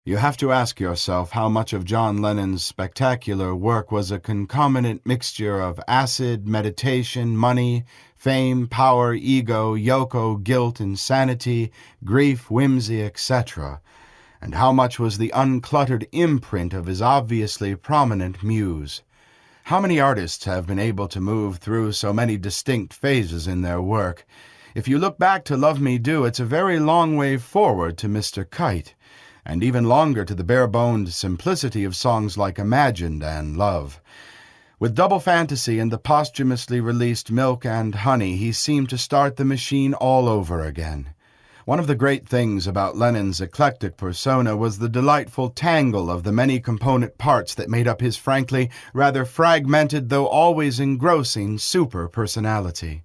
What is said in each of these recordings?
You have to ask yourself how much of John Lennon's spectacular work was a concomitant mixture of acid, meditation, money, fame, power, ego, Yoko, guilt, insanity, grief, whimsy, etc., and how much was the uncluttered imprint of his obviously prominent muse. How many artists have been able to move through so many distinct phases in their work? If you look back to Love Me Do, it's a very long way forward to Mr. Kite, and even longer to the bare-boned simplicity of songs like Imagined and Love. With Double Fantasy and the posthumously released Milk and Honey, he seemed to start the machine all over again. One of the great things about Lennon's eclectic persona was the delightful tangle of the many component parts that made up his frankly rather fragmented though always engrossing super-personality.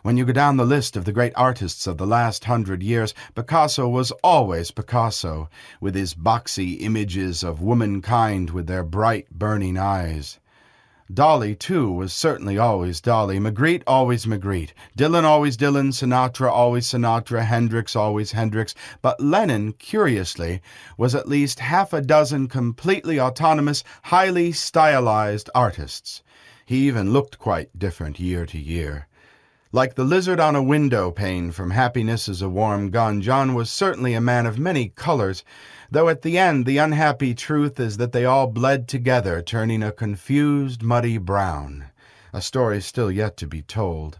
When you go down the list of the great artists of the last 100 years, Picasso was always Picasso, with his boxy images of womankind with their bright, burning eyes. Dolly, too, was certainly always Dolly, Magritte always Magritte, Dylan always Dylan, Sinatra always Sinatra, Hendrix always Hendrix, but Lennon, curiously, was at least half a dozen completely autonomous, highly stylized artists. He even looked quite different year to year. Like the lizard on a window pane from Happiness is a Warm Gun, John was certainly a man of many colors, though at the end the unhappy truth is that they all bled together, turning a confused, muddy brown, a story still yet to be told.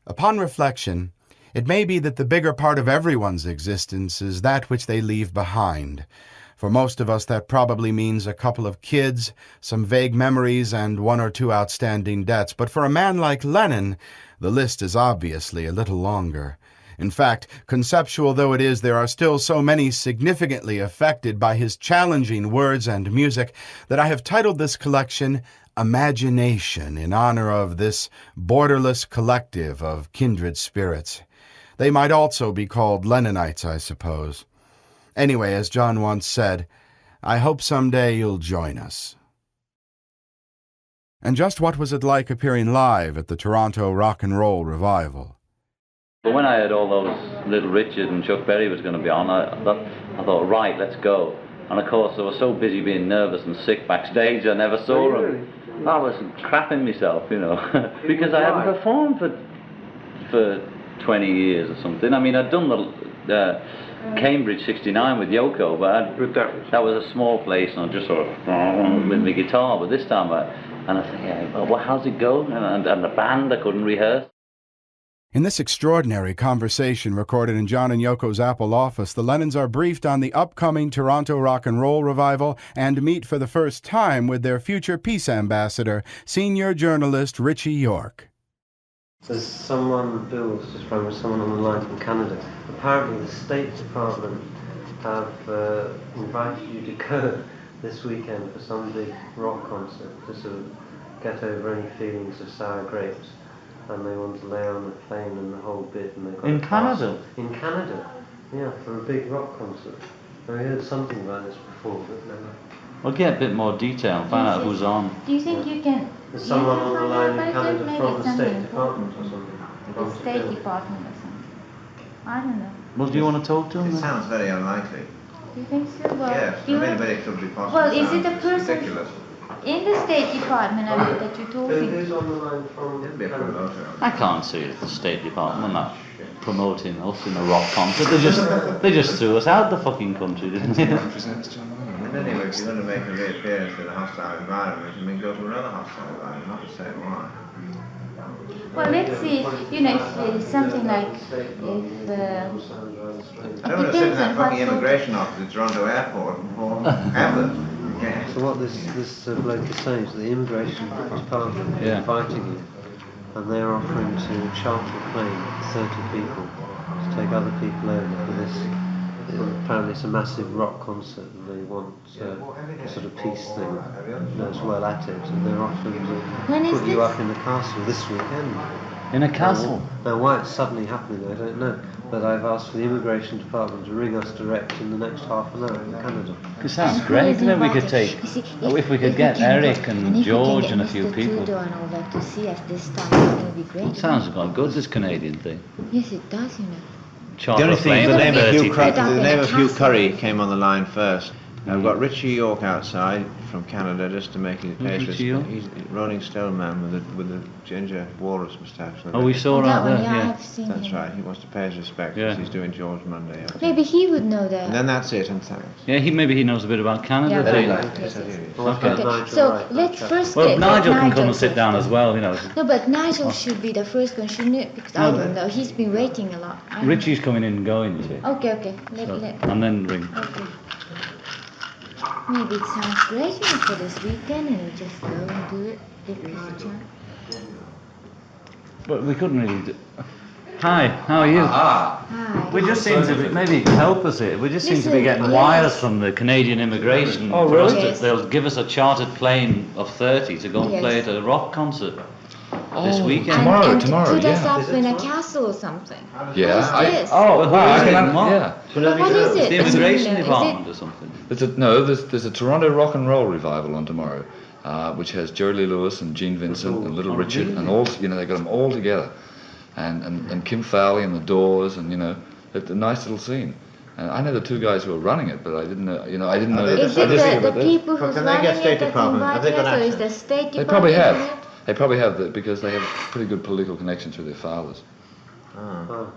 Upon reflection, it may be that the bigger part of everyone's existence is that which they leave behind. For most of us, that probably means a couple of kids, some vague memories, and one or two outstanding debts. But for a man like Lennon, the list is obviously a little longer. In fact, conceptual though it is, there are still so many significantly affected by his challenging words and music that I have titled this collection Imagination, in honor of this borderless collective of kindred spirits. They might also be called Lennonites, I suppose. Anyway, as John once said, I hope someday you'll join us. And just what was it like appearing live at the Toronto Rock and Roll Revival? But when I heard all those Little Richard and Chuck Berry was going to be on, I thought, right, let's go. And of course, I was so busy being nervous and sick backstage, I never saw them. I was crapping myself, because I hadn't performed for 20 years or something. I mean, I'd done the Cambridge 69 with Yoko, but that was a small place, and I just sort of with my guitar. But this time, I thought, well, how's it go? And the band, I couldn't rehearse. In this extraordinary conversation recorded in John and Yoko's Apple office, the Lennons are briefed on the upcoming Toronto Rock and Roll Revival and meet for the first time with their future peace ambassador, senior journalist Richie York. There's someone, Bill was just running with someone on the line from Canada. Apparently the State Department have invited you to go this weekend for some big rock concert to sort of get over any feelings of sour grapes. And they want to lay on the plane and the whole bit. And they've got in Canada? In Canada, yeah, for a big rock concert. I heard something about this before, but never. We'll get a bit more detail, find out who's on. Do you think you can... There's someone on the line in Canada from the State Department or something. The State Department or something. I don't know. Well, do you want to talk to him? It sounds very unlikely. Do you think so? Well, Yes, but it could be possible. Well, is it a It's person ridiculous. in the State Department that you're talking? Who's on the line from It'd be a promoter. I can't see it at the State Department. They're not promoting us in a rock concert. They just threw us out the fucking country, didn't they? And anyway, if you're going to make a reappearance in a hostile environment, go to another hostile environment, not the same one. Well, let's see, if something like, I don't want to sit in that fucking immigration office at Toronto Airport ever. Yeah. So what this bloke is saying is the immigration department is inviting you, and they're offering to charter a plane, 30 people, to take other people over for this. Apparently it's a massive rock concert, and they want a sort of peace thing that's well at it, and they're offering to put you up in the castle this weekend. In a castle? Now why it's suddenly happening I don't know, but I've asked for the immigration department to ring us direct in the next half an hour in Canada. It sounds great, and then we could take, if we could get Eric and George and a few people. And all that to see us this time, it would be great. It sounds quite good, this Canadian thing. Yes, it does, charter only a thing, plane the name for of 30 Hugh, people. the name of Hugh Castle. Curry came on the line first. I've got Richie York outside from Canada just to make it pay his Richie York? respect. He's a Rolling Stone man with the ginger walrus moustache. Oh, we saw that right one, there, yeah, yeah. I've seen That's him. right. He wants to pay his respects Yeah. because he's doing George Monday. Maybe he would know And that. then that's it, and thanks. Yeah, maybe he knows a bit about Canada. Yeah, doesn't he? right. Yes, I do. Okay. So let's first Well, get Nigel can come and first. sit down as well, you know. No, but Nigel should be the first one, shouldn't it? Because I don't know, he's been waiting a lot. I don't Richie's coming in and going, you see. know. Okay. And then ring. Okay. Maybe it sounds great, for this weekend, and we just go and do it if we have a chance. But we couldn't really do... Hi, how are you? Hi. We just seem to be, maybe you can help us here, we just seem to be Listen, getting yes. wires from the Canadian immigration. Oh, for us really? to- Yes. They'll give us a chartered plane of 30 to go and Yes. play at a rock concert this weekend. And Tomorrow, to put us yeah. up in a castle or something. Yeah, What is this? Oh, but wow, who is it? I can, What? yeah. But what is It's it? the Doesn't immigration know. Is department or something. There's a Toronto rock and roll revival on tomorrow, which has Jerry Lee Lewis and Gene Vincent and Little Richard and all, you know, they got them all together, and Kim Fowley and the Doors, and you know, it's a nice little scene. And I know the two guys who are running it, but I didn't know, you know, I didn't know. Is I it just think the about this. people who's Can they running get State it that's Department? Have they inviting got us, or is the access? State Department? They probably doing have. it? They probably have that because they have pretty good political connections with their fathers. Oh.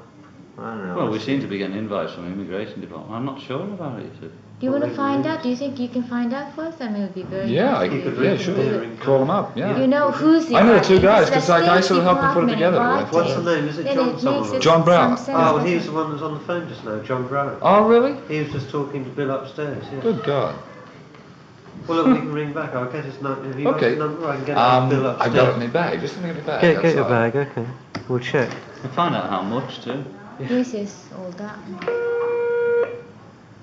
I don't know. Well, we seem to be getting invites from the immigration department. I'm not sure about it, you see. Do you want to find out? Do you think you can find out for us? I mean, it would be very Yeah, nice. yeah, sure. Call them up. Yeah. You know who's I know the two inviting? guys, It's the 'cause, like, I State sort of helped them put it Department together. inviting. What's the name? Is it Then John makes someone? it John Brown. some sense, Oh, well, doesn't he was it? the one who was on the phone just now, John Brown. Oh, really? He was just talking to Bill upstairs, yeah. Good God. Well, look, we can ring back. I'll get his number. Have you got Okay. his number? I can get it from Bill upstairs. I've got it in my bag. Just let me get my bag. Get That's your all. bag, okay. We'll check. We'll find out how much too. This is all that.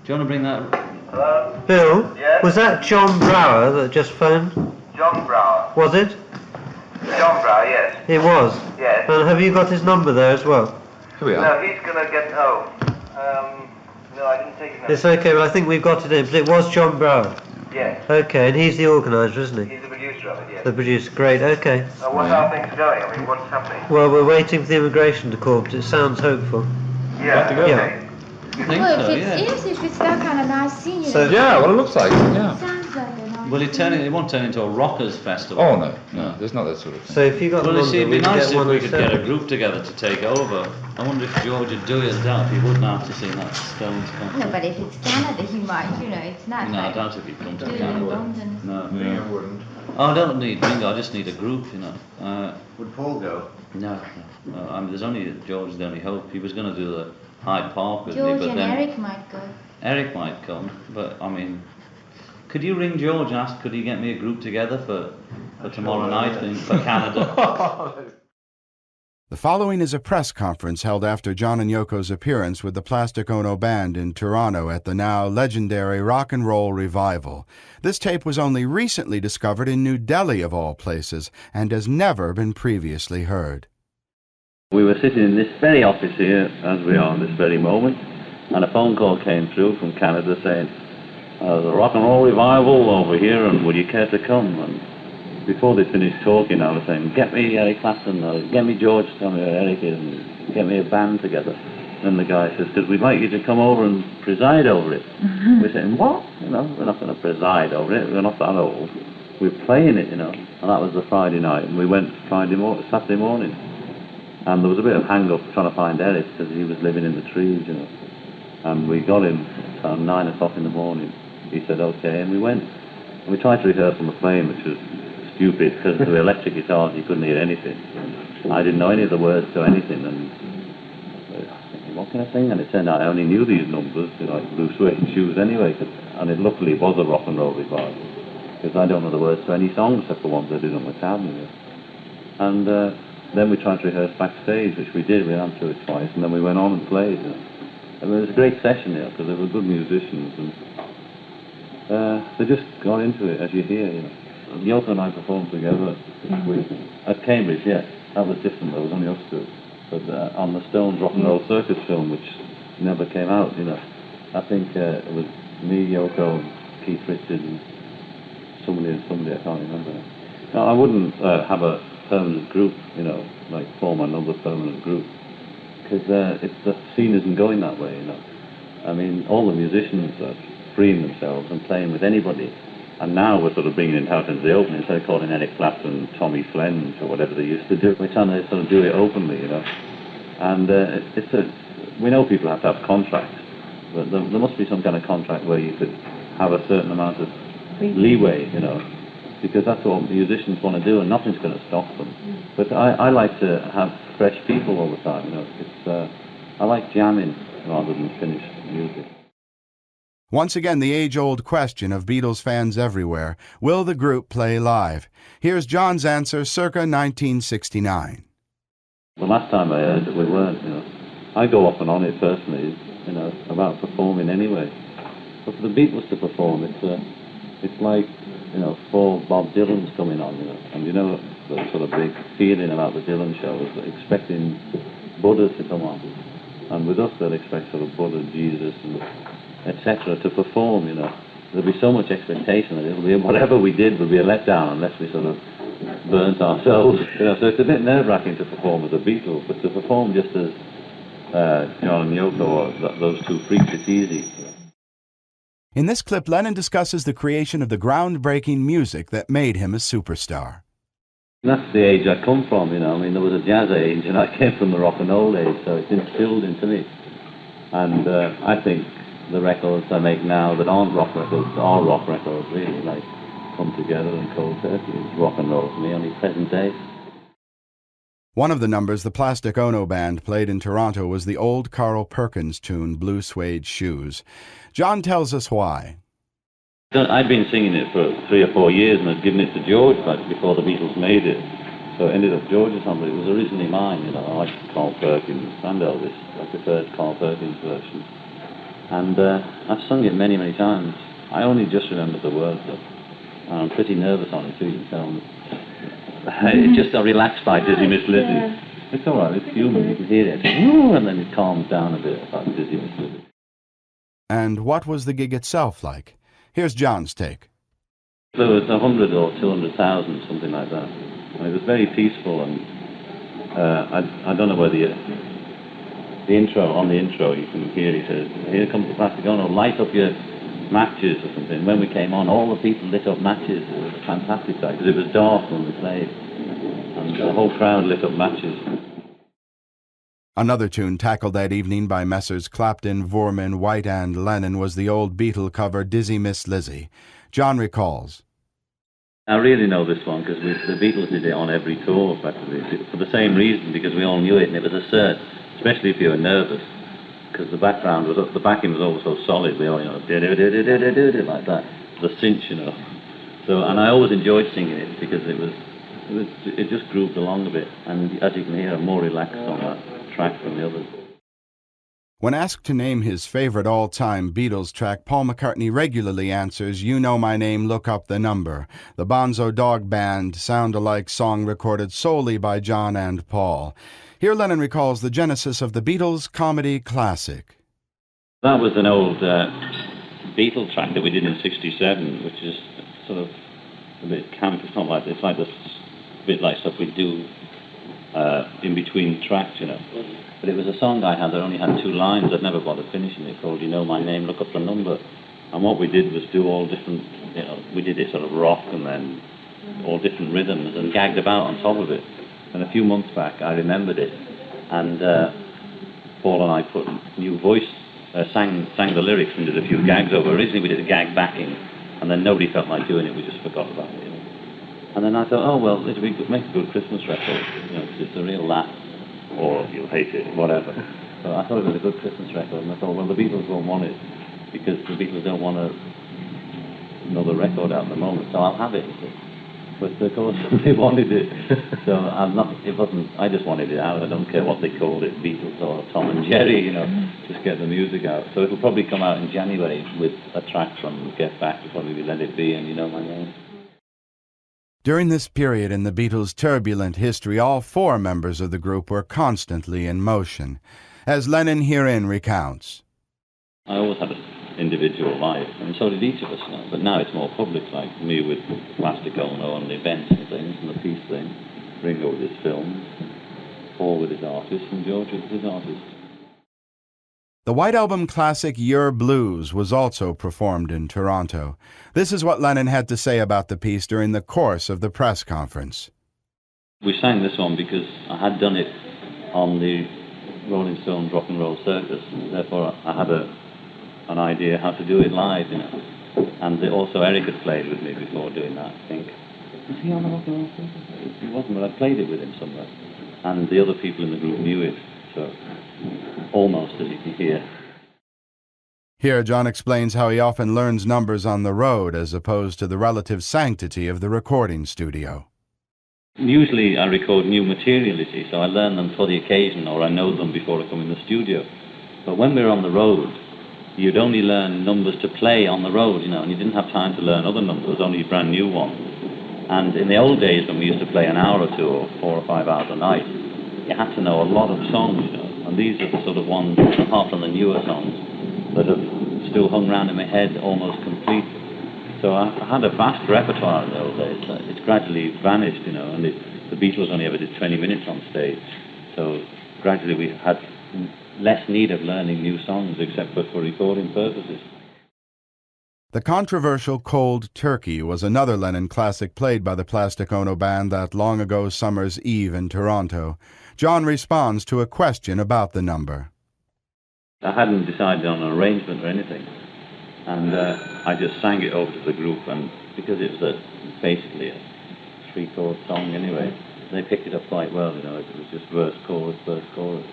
Do you want to bring that? Hello? Bill, Yes? was that John Brower that just phoned? John Brower. Was it? John Brower, yes. It was. Yes. And have you got his number there as well? Here we are. No, he's going to get... Oh. No, I didn't take his number. It's okay, but I think we've got it in. But it was John Brower. Yes. Okay, and he's the organiser, isn't he? He's the producer of it, yes. The producer. Great, okay. What's how things going? I mean, what's happening? Well, we're waiting for the immigration to call, but it sounds hopeful. Yeah, to go. okay. I think Well, so, if it's yeah. yes, if it's that kind of nice scene, So- Yeah, well, it looks like it, yeah. sounds like a nice. Will it won't turn into a rockers festival. Oh, no, there's not that sort of thing. So if you got Well, the you number, see, it'd we be can nice get if one we of could the get a seven. group together to take over. I wonder if George would do it. I doubt he wouldn't after seeing that Stones No, concert. but if it's Canada, he might. It's not No, I like doubt if he'd come to doing Canada. London. No. You wouldn't. Oh, I don't need bingo, I just need a group, Would Paul go? No. I mean, there's only George's the only hope. He was going to do the Hyde Park with me, George but and then Eric might go. Eric might come. But I mean, could you ring George and ask could he get me a group together for tomorrow night for Canada? The following is a press conference held after John and Yoko's appearance with the Plastic Ono Band in Toronto at the now legendary Rock and Roll Revival. This tape was only recently discovered in New Delhi, of all places, and has never been previously heard. We were sitting in this very office here, as we are in this very moment, and a phone call came through from Canada saying, the Rock and Roll Revival over here, and would you care to come? And before they finished talking, I was saying, get me Eric Clapton, or get me George, tell me where Eric is, and get me a band together. And the guy says, because we'd like you to come over and preside over it. We're saying, what? We're not going to preside over it, we're not that old. We're playing it, And that was the Friday night, and we went Saturday morning. And there was a bit of hang-up trying to find Eric, because he was living in the trees, And we got him around 9 o'clock in the morning. He said, okay, and we went. And we tried to rehearse on the plane, which was stupid, because of the electric guitars, you couldn't hear anything. I didn't know any of the words to anything, and I was thinking, what can I sing? And it turned out I only knew these numbers, like Blue Suede Shoes anyway, and it luckily was a rock and roll revival, because I don't know the words to any songs except the ones I did on my tablet. And then we tried to rehearse backstage, which we did, we ran through it twice, and then we went on and played. And it was a great session here, because they were good musicians, and they just got into it, as you hear, And Yoko and I performed together at Cambridge, yes. That was different, there was only us two. But on the Stones Rock and Roll Circus film, which never came out, I think it was me, Yoko, Keith Richards, and somebody, I can't remember. Now, I wouldn't have a permanent group, like form another permanent group, because the scene isn't going that way, you know. I mean, all the musicians are freeing themselves and playing with anybody. And now we're sort of bringing it out into the open. Instead of calling Eric Clapton Tommy Flench or whatever they used to do, we're trying to sort of do it openly, you know. And we know people have to have contracts, but there must be some kind of contract where you could have a certain amount of leeway, you know, because that's what musicians want to do, and nothing's going to stop them. But I like to have fresh people all the time, you know. I like jamming rather than finished music. Once again, the age-old question of Beatles fans everywhere: will the group play live? Here's John's answer circa 1969. The last time I heard it, we weren't, you know. I go off and on it personally, you know, about performing anyway. But for the Beatles to perform, it's like, you know, 4 Bob Dylans coming on, you know. And you know, the sort of big feeling about the Dylan show is that expecting Buddhas to come on. And with us, they'll expect sort of Buddha, Jesus, and etc. to perform, you know. There'll be so much expectation that it'll be, whatever we did would be a letdown unless we sort of burnt ourselves. You know, so it's a bit nerve-wracking to perform as a Beatle, but to perform just as John and Yoko or those two freaks, it's easy. In this clip, Lennon discusses the creation of the groundbreaking music that made him a superstar. That's the age I come from, you know. I mean, there was a jazz age, and I came from the rock and roll age, so it's instilled into me. And I think the records I make now that aren't rock records are rock records, really, like Come Together and Cold Turkey is rock and roll to me, only present day. One of the numbers the Plastic Ono Band played in Toronto was the old Carl Perkins tune, Blue Suede Shoes. John tells us why. I'd been singing it for 3 or 4 years, and I'd given it to George back before the Beatles made it. So it ended up George's song, but it was originally mine, you know. I liked Carl Perkins and Elvis. I preferred Carl Perkins' version. And I've sung it many, many times. I only just remember the words, though. And I'm pretty nervous on it, too, you can tell me. It's just a relaxed by Dizzy Miss Lizzy. Yeah. It's all right, it's human, you can hear it. And then it calms down a bit about Dizzy Miss Lizzy. And what was the gig itself like? Here's John's take. So it's 100 or 200,000, something like that. And it was very peaceful, and I don't know whether the intro, you can hear it says, "Here comes the Plastic Ono, light up your matches," or something. When we came on, all the people lit up matches. It was a fantastic sight, because it was dark when we played, and the whole crowd lit up matches. Another tune tackled that evening by Messrs. Clapton, Voorman, White and Lennon was the old Beatle cover, Dizzy Miss Lizzy. John recalls. I really know this one because the Beatles did it on every tour, practically, for the same reason, because we all knew it, and it was a cert, especially if you were nervous, because the backing was always so solid. We all, you know, like that, the cinch, you know. So, and I always enjoyed singing it because it just grooved along a bit, and as you can hear, I'm more relaxed on that track than the others. When asked to name his favorite all-time Beatles track, Paul McCartney regularly answers, "You Know My Name, Look Up the Number," the Bonzo Dog Band sound-alike song recorded solely by John and Paul. Here Lennon recalls the genesis of the Beatles comedy classic. That was an old Beatle track that we did in '67, which is sort of a bit camp. It's not like, it's like a bit like stuff we do in between tracks, you know. But it was a song I had that only had 2 lines. I'd never bothered finishing it, called "You Know My Name, Look Up the Number." And what we did was do all different, you know, we did it sort of rock and then all different rhythms and gagged about on top of it. And a few months back I remembered it, and Paul and I put new voice, sang the lyrics and did a few gags over. Originally we did a gag backing, and then nobody felt like doing it, we just forgot about it. You know? And then I thought, oh well, it'd make a good Christmas record, you know, because it's a real laugh. Or you'll hate it, whatever. So I thought it was a good Christmas record, and I thought, well, the Beatles won't want it, because the Beatles don't want another record out at the moment, so I'll have it. But of course, they wanted it, so I just wanted it out. I don't care what they called it, Beatles or Tom and Jerry, you know, just get the music out. So it'll probably come out in January with a track from Get Back, it'll probably be Let It Be and You Know My Name. During this period in the Beatles' turbulent history, all 4 members of the group were constantly in motion, as Lennon herein recounts. I always had an individual life, and so did each of us now, but now it's more public, like me with Plastic Ono and the events and things, and the peace thing, Ringo with his films, Paul with his artist and George with his artist. The White Album classic Your Blues was also performed in Toronto. This is what Lennon had to say about the piece during the course of the press conference. We sang this one because I had done it on the Rolling Stones Rock and Roll Circus. Therefore, I had an idea how to do it live, you know. And also Eric had played with me before doing that, I think. Was he on the Rock and Roll Circus? He wasn't, but I played it with him somewhere. And the other people in the group knew it, so almost as you can hear. Here, John explains how he often learns numbers on the road as opposed to the relative sanctity of the recording studio. Usually I record new material, you see, so I learn them for the occasion, or I know them before I come in the studio. But when we're on the road, you'd only learn numbers to play on the road, you know, and you didn't have time to learn other numbers, only brand new ones. And in the old days when we used to play an hour or two, or 4 or 5 hours a night, you had to know a lot of songs, you know, and these are the sort of ones, apart from the newer songs, that have still hung around in my head almost complete. So I had a vast repertoire in the old days. It's gradually vanished, you know, and the Beatles only ever did 20 minutes on stage. So gradually we had less need of learning new songs except for recording purposes. The controversial Cold Turkey was another Lennon classic played by the Plastic Ono Band that long ago summer's eve in Toronto. John responds to a question about the number. I hadn't decided on an arrangement or anything, and I just sang it over to the group, and because it was basically a 3-chord song anyway, they picked it up quite well, you know. It was just verse, chorus, verse, chorus.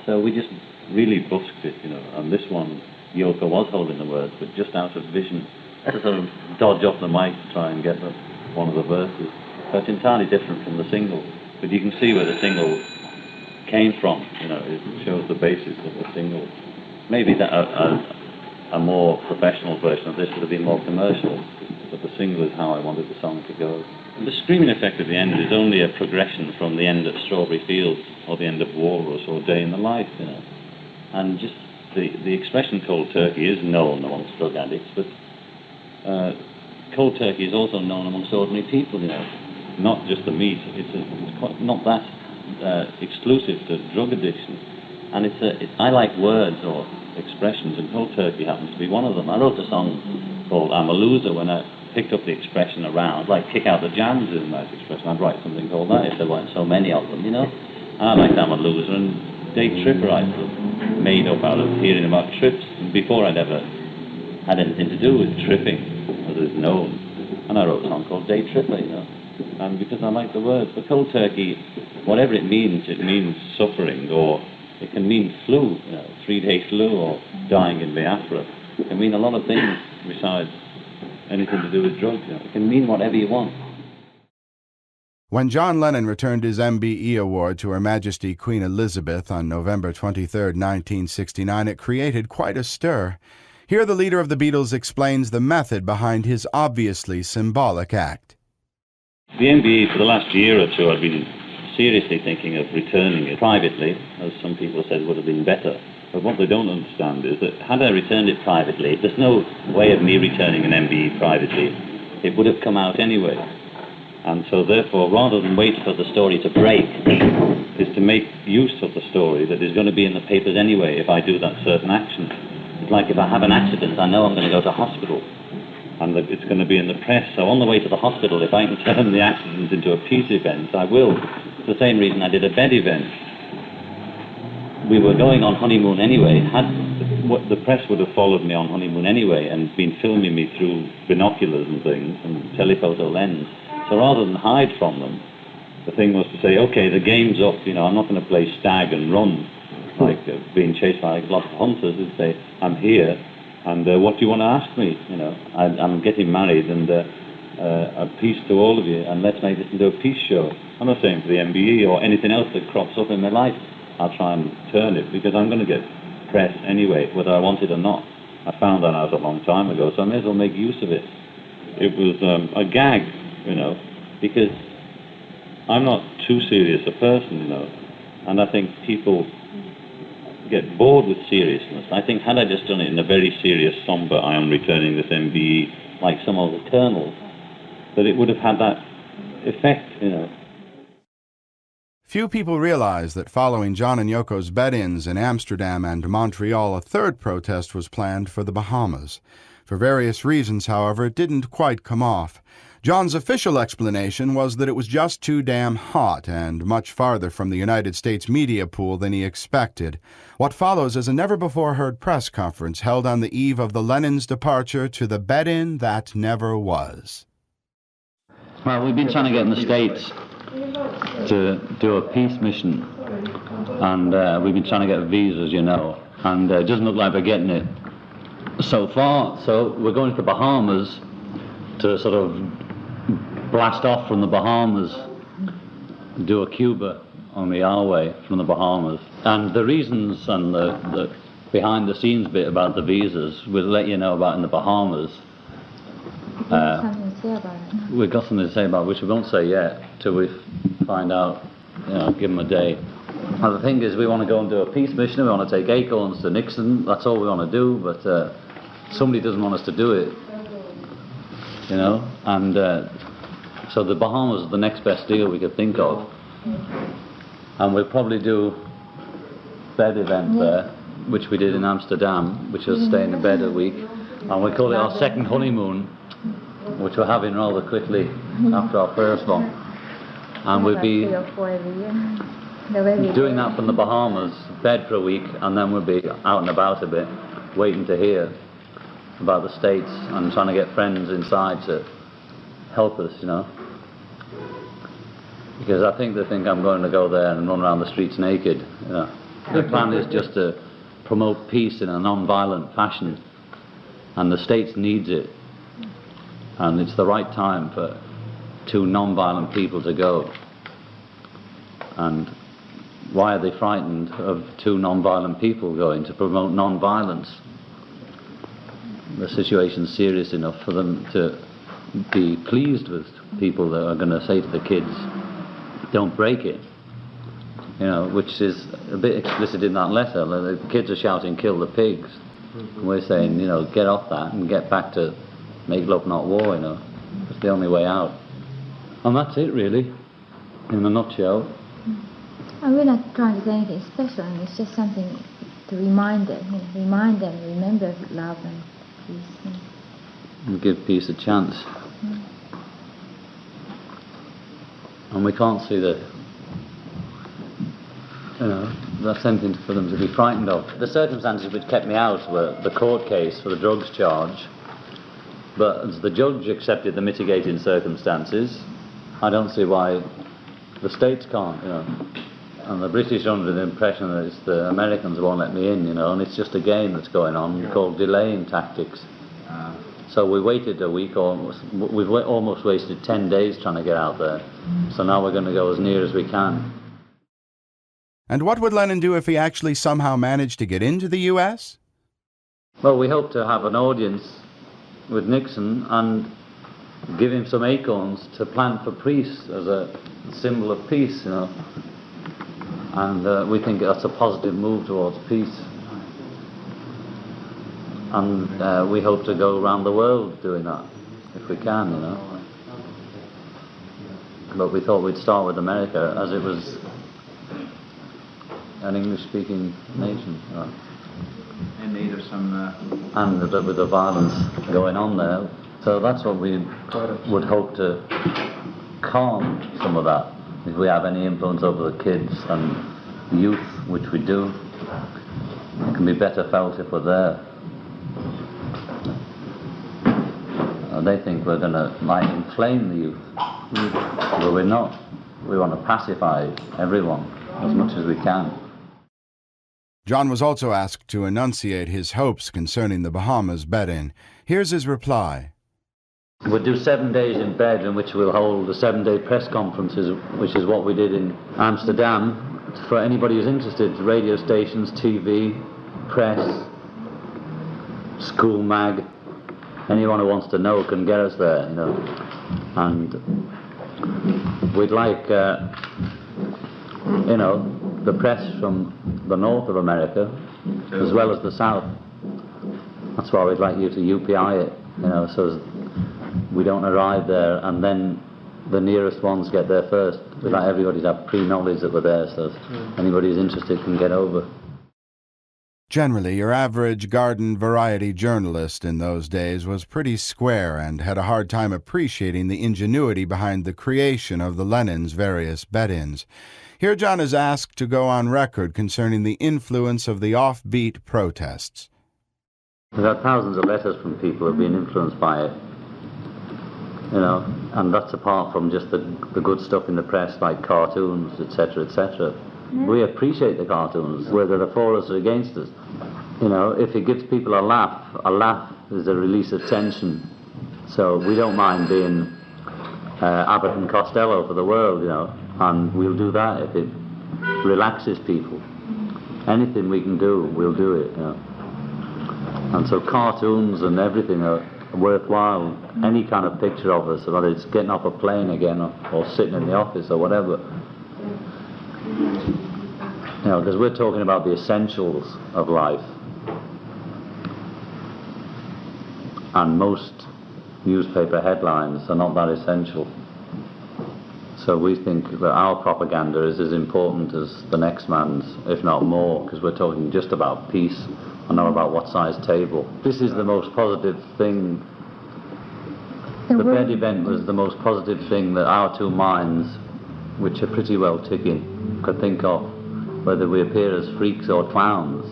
So we just really busked it, you know, and this one, Yoko was holding the words, but just out of vision, to sort of dodge off the mic to try and get one of the verses. So it's entirely different from the single, but you can see where the single came from, you know. It shows the basis of the single. Maybe that a more professional version of this would have been more commercial, but the single is how I wanted the song to go. And the screaming effect at the end is only a progression from the end of Strawberry Fields or the end of Walrus or Day in the Life, you know. And just the expression cold turkey is known amongst drug addicts, but cold turkey is also known amongst ordinary people, you know. Not just the meat. It's quite, not that exclusive to drug addiction. And I like words or expressions, and cold turkey happens to be one of them. I wrote a song called I'm a Loser when I picked up the expression around, like kick out the jams is a nice expression. I'd write something called that if there weren't so many of them, you know. And I like I'm a Loser, and Day Tripper I made up out of hearing about trips before I'd ever had anything to do with tripping, as is known. And I wrote a song called Day Tripper, you know, and because I like the words. But cold turkey, whatever it means suffering, or it can mean flu, you know, 3-day flu, or dying in Biafra. It can mean a lot of things besides anything to do with drugs, you know. It can mean whatever you want. When John Lennon returned his MBE award to Her Majesty Queen Elizabeth on November 23, 1969, it created quite a stir. Here the leader of the Beatles explains the method behind his obviously symbolic act. The MBE, for the last year or two, I've been seriously thinking of returning it privately, as some people said would have been better. But what they don't understand is that had I returned it privately, there's no way of me returning an MBE privately. It would have come out anyway. And so therefore, rather than wait for the story to break, is to make use of the story that is going to be in the papers anyway if I do that certain action. It's like if I have an accident, I know I'm going to go to hospital, and that it's going to be in the press. So on the way to the hospital, if I can turn the accident into a peace event, I will. It's the same reason I did a bed event. We were going on honeymoon anyway. The press would have followed me on honeymoon anyway and been filming me through binoculars and things and telephoto lens. So rather than hide from them, the thing was to say, okay, the game's up, you know, I'm not going to play stag and run like being chased by a lot of hunters and say, I'm here, and what do you want to ask me? You know, I'm getting married, and a peace to all of you, and let's make this into a peace show. I'm not saying for the MBE or anything else that crops up in my life, I'll try and turn it, because I'm going to get press anyway, whether I want it or not. I found that out a long time ago, so I may as well make use of it. It was a gag, you know, because I'm not too serious a person, you know, and I think people get bored with seriousness. I think had I just done it in a very serious, somber, I am returning this MBE, like some of the colonels, that it would have had that effect, you know. Few people realize that following John and Yoko's bed-ins in Amsterdam and Montreal, a third protest was planned for the Bahamas. For various reasons, however, it didn't quite come off. John's official explanation was that it was just too damn hot and much farther from the United States media pool than he expected. What follows is a never-before-heard press conference held on the eve of the Lennon's departure to the bed-in that never was. Well, we've been trying to get in the States to do a peace mission, and we've been trying to get visas, you know, and it doesn't look like we're getting it so far. So we're going to the Bahamas to sort of blast off from the Bahamas, do a Cuba only our way from the Bahamas. And the reasons and the behind the scenes bit about the visas we'll let you know about in the Bahamas. Something to say about it. We've got something to say about it, which we won't say yet till we find out, you know, give them a day. And the thing is, we want to go and do a peace mission. We want to take acorns to Nixon. That's all we want to do, but somebody doesn't want us to do it, you know. And so the Bahamas is the next best deal we could think of. And we'll probably do bed event there, which we did in Amsterdam, which is staying in bed a week. And we call it our second honeymoon, which we're having rather quickly after our first one. And we'll be 3 or 4 every year. doing that from the Bahamas, bed for a week, and then we'll be out and about a bit, waiting to hear about the States and trying to get friends inside to help us, you know. Because I think they think I'm going to go there and run around the streets naked, you know. The plan is just to promote peace in a non-violent fashion, and the States needs it. And it's the right time for two non-violent people to go. And why are they frightened of two non-violent people going to promote non-violence? The situation's serious enough for them to be pleased with people that are going to say to the kids, don't break it. You know, which is a bit explicit in that letter. The kids are shouting, kill the pigs. And we're saying, you know, get off that and get back to make love, not war, you know. It's the only way out. And that's it, really, in a nutshell. And we're not trying to say anything special, and it's just something to remind them, you know, remember love and peace. You know. And give peace a chance. And we can't see that, you know, that's something for them to be frightened of. The circumstances which kept me out were the court case for the drugs charge, but as the judge accepted the mitigating circumstances, I don't see why the States can't, you know. And the British are under the impression that it's the Americans won't let me in, you know, and it's just a game that's going on called delaying tactics. So we waited a week, we've almost wasted 10 days trying to get out there. So now we're going to go as near as we can. And what would Lennon do if he actually somehow managed to get into the U.S.? Well, we hope to have an audience with Nixon and give him some acorns to plant for peace as a symbol of peace, you know. And we think that's a positive move towards peace. And we hope to go around the world doing that, if we can, you know. But we thought we'd start with America, as it was an English-speaking nation. You know. In need of some... And with the violence going on there. So that's what we would hope to calm some of that. If we have any influence over the kids and youth, which we do, it can be better felt if we're there. They think we're going to might inflame the youth, but we're not. We want to pacify everyone as much as we can. John was also asked to enunciate his hopes concerning the Bahamas bed-in. Here's his reply. We'll do 7 days in bed, in which we'll hold the 7-day press conferences, which is what we did in Amsterdam. For anybody who's interested, radio stations, TV, press, school mag, anyone who wants to know can get us there, you know. And we'd like, you know, the press from the north of America as well as the south. That's why we'd like you to UPI it, you know, so we don't arrive there and then the nearest ones get there first, without everybody to have pre-knowledge that we're there, so anybody who's interested can get over. Generally, your average garden variety journalist in those days was pretty square and had a hard time appreciating the ingenuity behind the creation of the Lennons' various bed-ins. Here John is asked to go on record concerning the influence of the offbeat protests. We've had thousands of letters from people who have been influenced by it, you know, and that's apart from just the good stuff in the press like cartoons, etc., etc. We appreciate the cartoons, whether they're for us or against us. You know, if it gives people a laugh is a release of tension. So we don't mind being Abbott and Costello for the world, you know, and we'll do that if it relaxes people. Anything we can do, we'll do it, you know. And so cartoons and everything are worthwhile. Any kind of picture of us, whether it's getting off a plane again or sitting in the office or whatever. You know, because we're talking about the essentials of life. And most newspaper headlines are not that essential. So we think that our propaganda is as important as the next man's, if not more, because we're talking just about peace and not about what size table. This is the most positive thing. The bed event was the most positive thing that our two minds, which are pretty well ticking, could think of, whether we appear as freaks or clowns.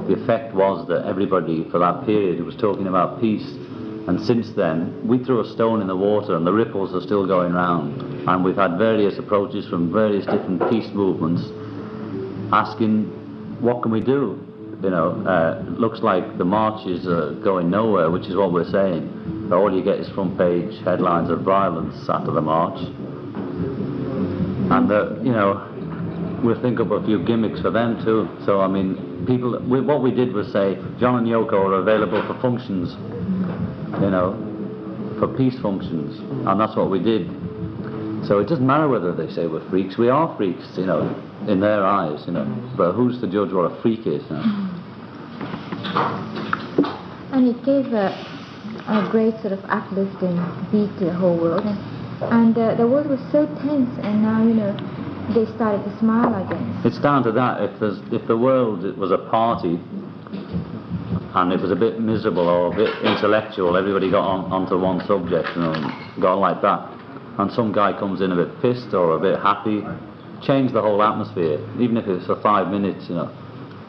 The effect was that everybody for that period was talking about peace, and since then we threw a stone in the water and the ripples are still going round, and we've had various approaches from various different peace movements asking what can we do. You know, looks like the marches are going nowhere, which is what we're saying. All you get is front page headlines of violence after the march, and you know, we'll think up a few gimmicks for them too. So I mean, people, what we did was say John and Yoko are available for functions, you know, for peace functions, and that's what we did. So it doesn't matter whether they say we're freaks. We are freaks, you know, in their eyes, you know. But who's to judge what a freak is? You know? And it gave a great sort of uplifting beat to the whole world, and the world was so tense, and now, you know, they started to smile again. It's down to that. If the world was a party and it was a bit miserable or a bit intellectual, everybody got onto one subject, you know, got like that, and some guy comes in a bit pissed or a bit happy, change the whole atmosphere, even if it's for 5 minutes, you know.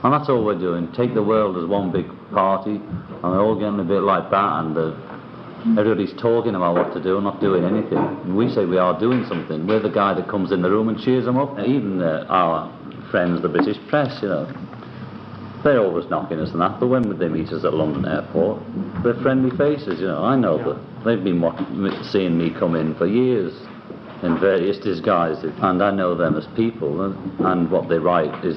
And that's all we're doing. Take the world as one big party, and we're all getting a bit like that, and everybody's talking about what to do and not doing anything. And we say we are doing something. We're the guy that comes in the room and cheers them up. Even our friends, the British press, you know, they're always knocking us and that, but when would they meet us at London Airport? They're friendly faces, you know. I know that. They've been seeing me come in for years in various disguises, and I know them as people, and what they write is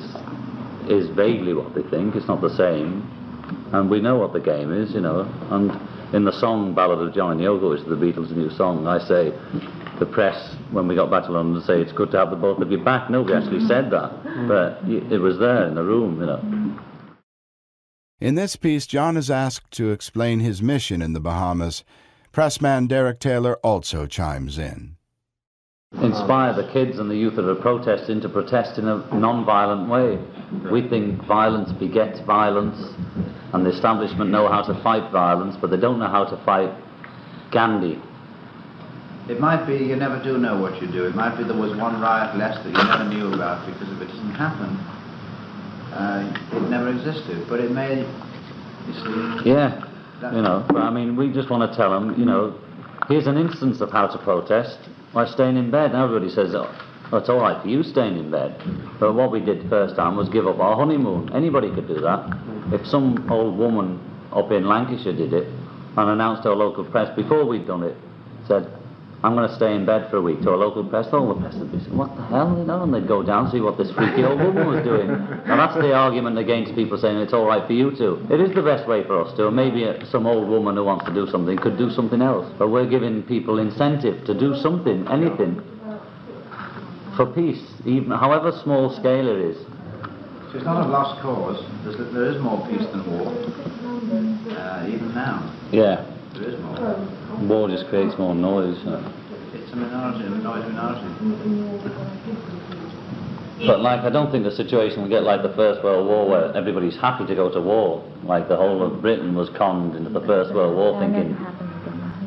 vaguely what they think. It's not the same, and we know what the game is, you know. And in the song Ballad of John and Yoko, which is the Beatles' new song, I say the press, when we got back to London, say it's good to have the both of you back. Nobody actually said that, but it was there in the room, you know. In this piece, John is asked to explain his mission in the Bahamas. Pressman Derek Taylor also chimes in. Inspire the kids and the youth that are protesting to protest in a non-violent way. We think violence begets violence, and the establishment know how to fight violence, but they don't know how to fight Gandhi. It might be you never do know what you do. It might be there was one riot less that you never knew about, because if it doesn't happen, it never existed. But it may, you see. Yeah, you know, but I mean, we just want to tell them, you know, here's an instance of how to protest by staying in bed. And everybody says, oh, it's all right for you staying in bed. But what we did first time was give up our honeymoon. Anybody could do that. If some old woman up in Lancashire did it and announced to our local press before we'd done it, said, I'm going to stay in bed for a week, to our local press, all the press would be saying, what the hell, you know, and they'd go down and see what this freaky old woman was doing. And that's the argument against people saying it's all right for you to. It is the best way for us to, and maybe some old woman who wants to do something could do something else. But we're giving people incentive to do something, anything, for peace, even however small scale it is. So it's not a lost cause. There is more peace than war, even now. Yeah. There is more. War just creates more noise. It's it's a minority, a noisy minority. But like, I don't think the situation will get like the First World War, where everybody's happy to go to war. Like the whole of Britain was conned into the First World War, thinking,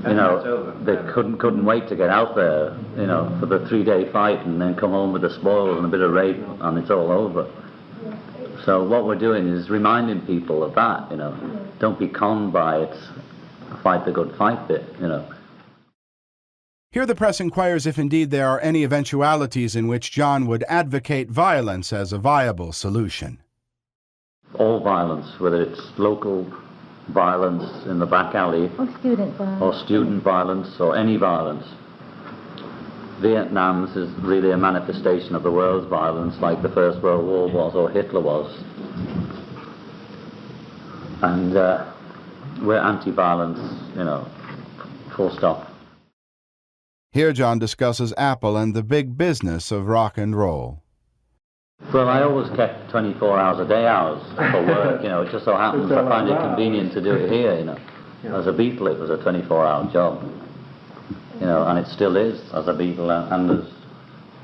you know, they couldn't wait to get out there, you know, for the 3-day fight and then come home with the spoils and a bit of rape and it's all over. So what we're doing is reminding people of that, you know. Don't be conned by it. Fight the good fight bit, you know. Here the press inquires if indeed there are any eventualities in which John would advocate violence as a viable solution. All violence, whether it's local violence in the back alley, or student violence, or any violence. Vietnam's is really a manifestation of the world's violence, like the First World War was, or Hitler was. And we're anti-violence, you know, full stop. Here John discusses Apple and the big business of rock and roll. Well, I always kept 24 hours a day hours for work, you know. It just so happens I find it convenient to do it here, you know. As a Beatle, it was a 24-hour job, you know, and it still is as a Beatle and as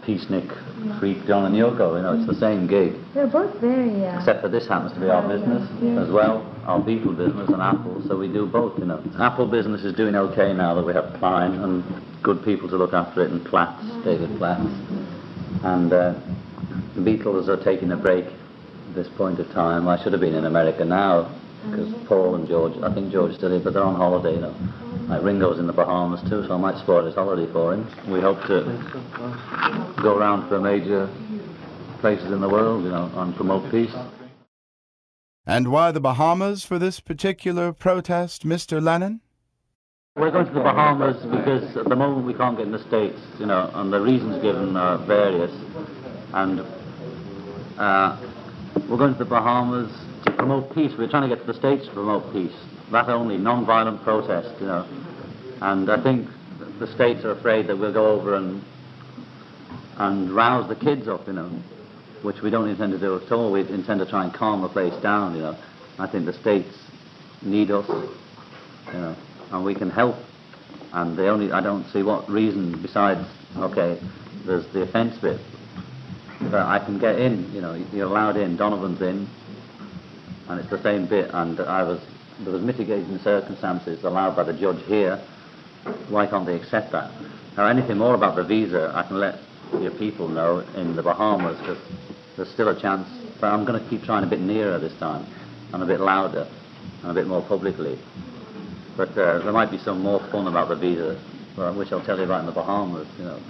Peacenik, Freak, John and Yoko, you know, it's the same gig. They're both very... Except that this happens to be our business as well, our Beatle business and Apple, so we do both, you know. Apple business is doing okay now that we have Klein and good people to look after it, and Platts, David Platts. And the Beatles are taking a break at this point of time. I should have been in America now, because Paul and George, I think George still is, but they're on holiday, you know. Like Ringo's in the Bahamas too, so I might spoil his holiday for him. We hope to go around for major places in the world, you know, and promote peace. And why the Bahamas for this particular protest, Mr. Lennon? We're going to the Bahamas because at the moment we can't get in the States, you know, and the reasons given are various. And we're going to the Bahamas to promote peace. We're trying to get to the States to promote peace. That only, non-violent protest, you know. And I think the States are afraid that we'll go over and rouse the kids up, you know, which we don't intend to do at all. We intend to try and calm the place down, you know. I think the States need us, you know, and we can help. And I don't see what reason besides, okay, there's the offence bit, that I can get in, you know, you're allowed in, Donovan's in, and it's the same bit, and there was mitigating circumstances allowed by the judge here. Why can't they accept that? Now, anything more about the visa, I can let your people know in the Bahamas, because there's still a chance. But I'm going to keep trying a bit nearer this time, and a bit louder, and a bit more publicly. But there might be some more fun about the visa, which I'll tell you about in the Bahamas, you know,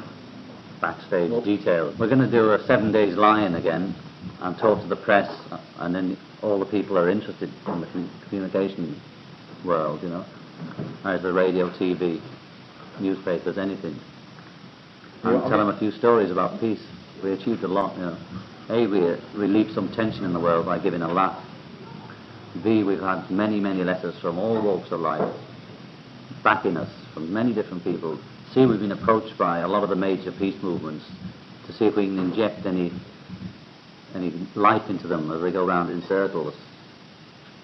backstage details. We're going to do a 7 days lie-in again, and talk to the press, and then all the people are interested in the communication world, you know, either radio, TV, newspapers, anything. And tell them a few stories about peace. We achieved a lot, you know. A, we relieved some tension in the world by giving a laugh. B, we've had many, many letters from all walks of life backing us, from many different people. C, we've been approached by a lot of the major peace movements to see if we can inject any life into them as they go round in circles.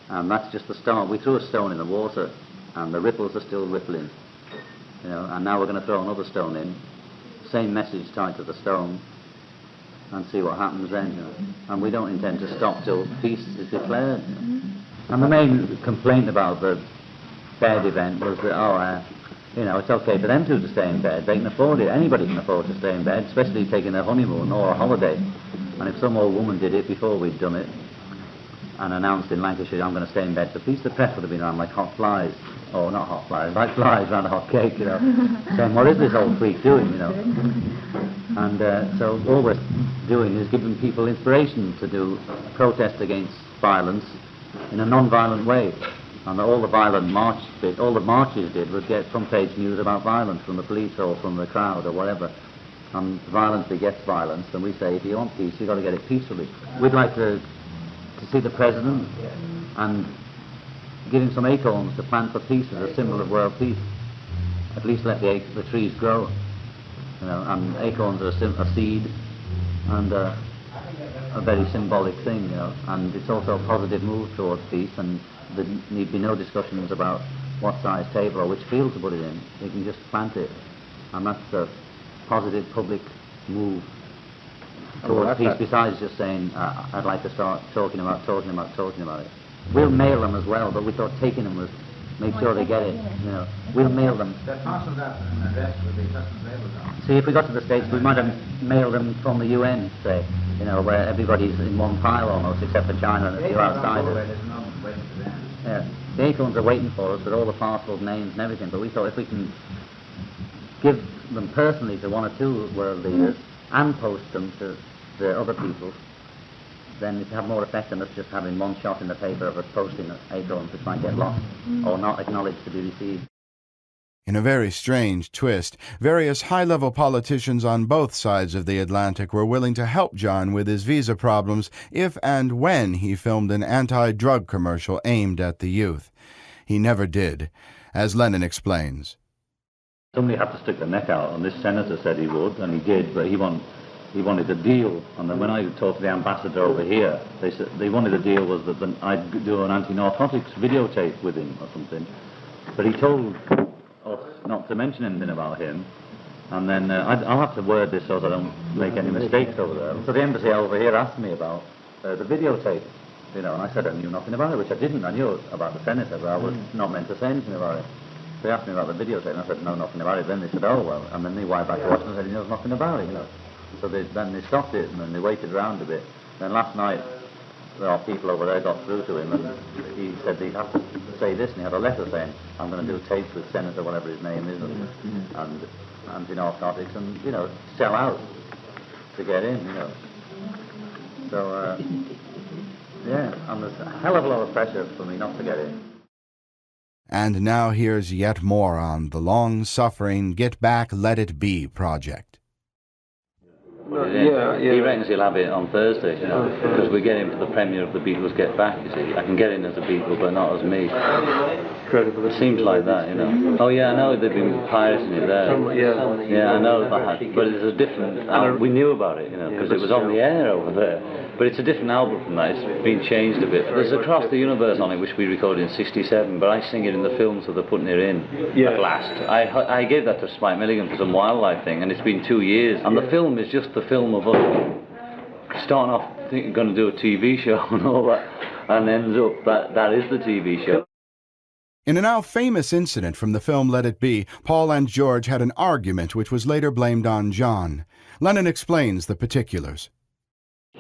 And that's just the start. We threw a stone in the water and the ripples are still rippling, you know, and now we're going to throw another stone in, same message tied to the stone, and see what happens then, you know. And we don't intend to stop till peace is declared, you know. And the main complaint about the bed event was that, you know, it's okay for them two to stay in bed. They can afford it. Anybody can afford to stay in bed, especially taking their honeymoon or a holiday. And if some old woman did it before we'd done it and announced in Lancashire, I'm going to stay in bed for peace, the press would have been around like hot flies. Or not hot flies, like flies around a hot cake, you know, saying, what is this old freak doing, you know? And so all we're doing is giving people inspiration to do protest against violence in a non-violent way. And all the marches did was get front-page news about violence from the police or from the crowd or whatever. And violence begets violence, and we say, if you want peace, you've got to get it peacefully. We'd like to see the President and give him some acorns to plant for peace as a symbol of world peace. At least let the trees grow, you know, and acorns are a seed and a very symbolic thing, you know, and it's also a positive move towards peace, and there need be no discussions about what size table or which field to put it in. You can just plant it And that's a positive public move towards peace, besides just saying, I'd like to start talking about it. We'll mail them as well, but we thought taking them was make sure they get it, you know. We'll mail them. They're part of that an address with the customs labels on. See, if we got to the States, we might have mailed them from the UN, say, you know, where everybody's in one pile almost, except for China and a few outside. There's no one waiting for them. Yeah, the acorns are waiting for us with all the parcels, names and everything, but we thought if we can give them personally to one or two world leaders and post them to the other people, then it have more effect than us just having one shot in the paper of us posting acorns which might get lost or not acknowledged to be received. In a very strange twist, various high-level politicians on both sides of the Atlantic were willing to help John with his visa problems if and when he filmed an anti-drug commercial aimed at the youth. He never did, as Lennon explains. Somebody had to stick their neck out, and this senator said he would, and he did, but he wanted a deal. And then when I talked to the ambassador over here, they said they wanted a deal was that I'd do an anti-narcotics videotape with him or something. But he told us not to mention anything about him. And then I'll have to word this so that I don't make any mistakes over there. So the embassy over here asked me about the videotape, you know, and I said I knew nothing about it, which I didn't. I knew about the senator, but I was not meant to say anything about it. They asked me about the videotape, and I said no, nothing about it. Then they said, oh well, and then they wired back to Washington and said he knows nothing about it, you know. So then they stopped it, and then they waited around a bit. Then last night, our people over there got through to him, and he said he'd have to say this, and he had a letter saying, I'm going to do tapes with Senator, whatever his name is, and anti-narcotics, and, you know, sell out to get in, you know. So, yeah, and there's a hell of a lot of pressure for me not to get in. And now here's yet more on the long-suffering Get Back, Let It Be project. He reckons he'll have it on Thursday, you know, because we get him for the premiere of the Beatles Get Back, you see. I can get in as a Beatle, but not as me. Incredible. It seems like that, you know. Oh yeah, I know they've been pirating it there. Yeah, I know that, but it's a different, we knew about it, you know, because it was on the air over there. But it's a different album from that, it's been changed a bit. There's Across the Universe on it, which we recorded in '67, but I sing it in the film, so they're putting it in at last. I gave that to Spike Milligan for some wildlife thing, and it's been 2 years. And the film is just the film of us starting off thinking going to do a TV show and all that, and ends up that is the TV show. In a now famous incident from the film Let It Be, Paul and George had an argument which was later blamed on John. Lennon explains the particulars.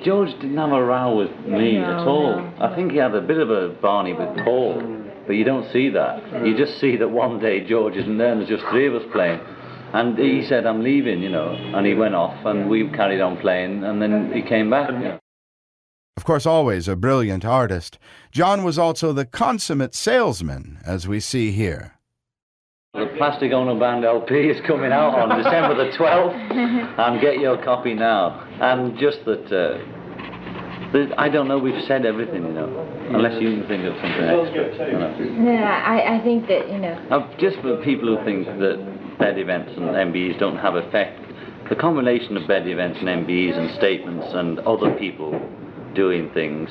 George didn't have a row with me at all. I think he had a bit of a Barney with Paul, but you don't see that. You just see that one day George isn't there and there's just three of us playing. And he said, I'm leaving, you know, and he went off and we carried on playing and then he came back. You know. Of course, always a brilliant artist, John was also the consummate salesman, as we see here. The Plastic Ono Band LP is coming out on December the 12th, and get your copy now. And just that, I don't know, we've said everything, you know, unless you can think of something extra. You know. No, I think that, you know. Just for people who think that bed events and MBEs don't have effect, the combination of bed events and MBEs and statements and other people doing things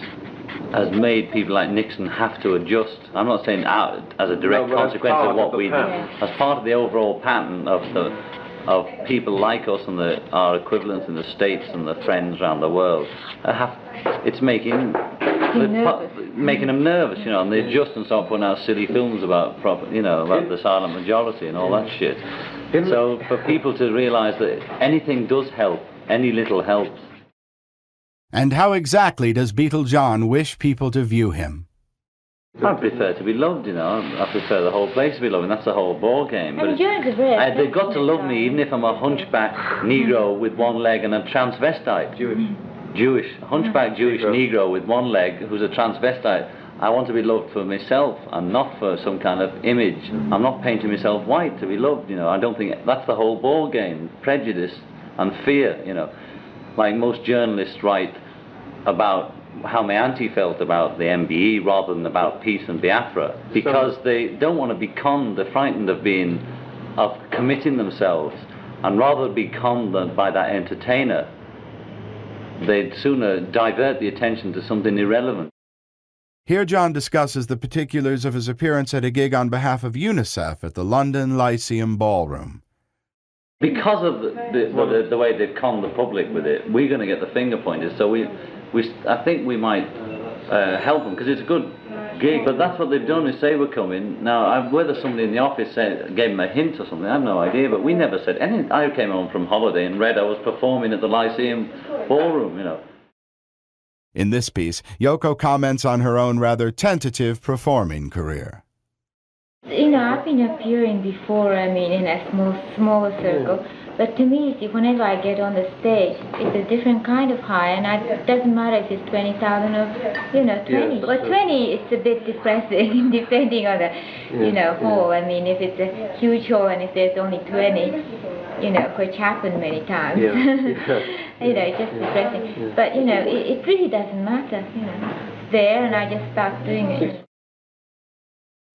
has made people like Nixon have to adjust. I'm not saying as a direct consequence of what we do, as part of the overall pattern of people like us and our equivalents in the States and the friends around the world. It's making them nervous, you know, and they adjust and start putting out silly films about about the silent majority and all that shit. So for people to realise that anything does help, any little helps. And how exactly does Beatle John wish people to view him? I prefer to be loved, you know. I prefer the whole place to be loved, and that's the whole ball game. But they've got to love me, even if I'm a hunchback Negro with one leg and a transvestite. Jewish. A hunchback Jewish Negro with one leg who's a transvestite. I want to be loved for myself and not for some kind of image. I'm not painting myself white to be loved, you know. I don't think that's the whole ball game. Prejudice and fear, you know. Like most journalists write about how my auntie felt about the MBE rather than about peace and Biafra, because they don't want to be conned. They're frightened of committing themselves, and rather be conned by that entertainer, they'd sooner divert the attention to something irrelevant. Here John discusses the particulars of his appearance at a gig on behalf of UNICEF at the London Lyceum Ballroom. Because of the way they've conned the public with it, we're going to get the finger pointed. So I think we might help them, because it's a good gig. But that's what they've done, is say we're coming. Now, whether somebody in the office gave them a hint or something, I have no idea. But we never said anything. I came home from holiday and read I was performing at the Lyceum Ballroom, you know. In this piece, Yoko comments on her own rather tentative performing career. You know, I've been appearing before, I mean, in a smaller circle, but to me, see, whenever I get on the stage, it's a different kind of high, and it doesn't matter if it's 20,000 or, 20. Yeah, But 20, it's a bit depressing, depending on the, hall. I mean, if it's a huge hall and if there's only 20, which happened many times, it's just depressing. But, it really doesn't matter, it's there, and I just start doing it.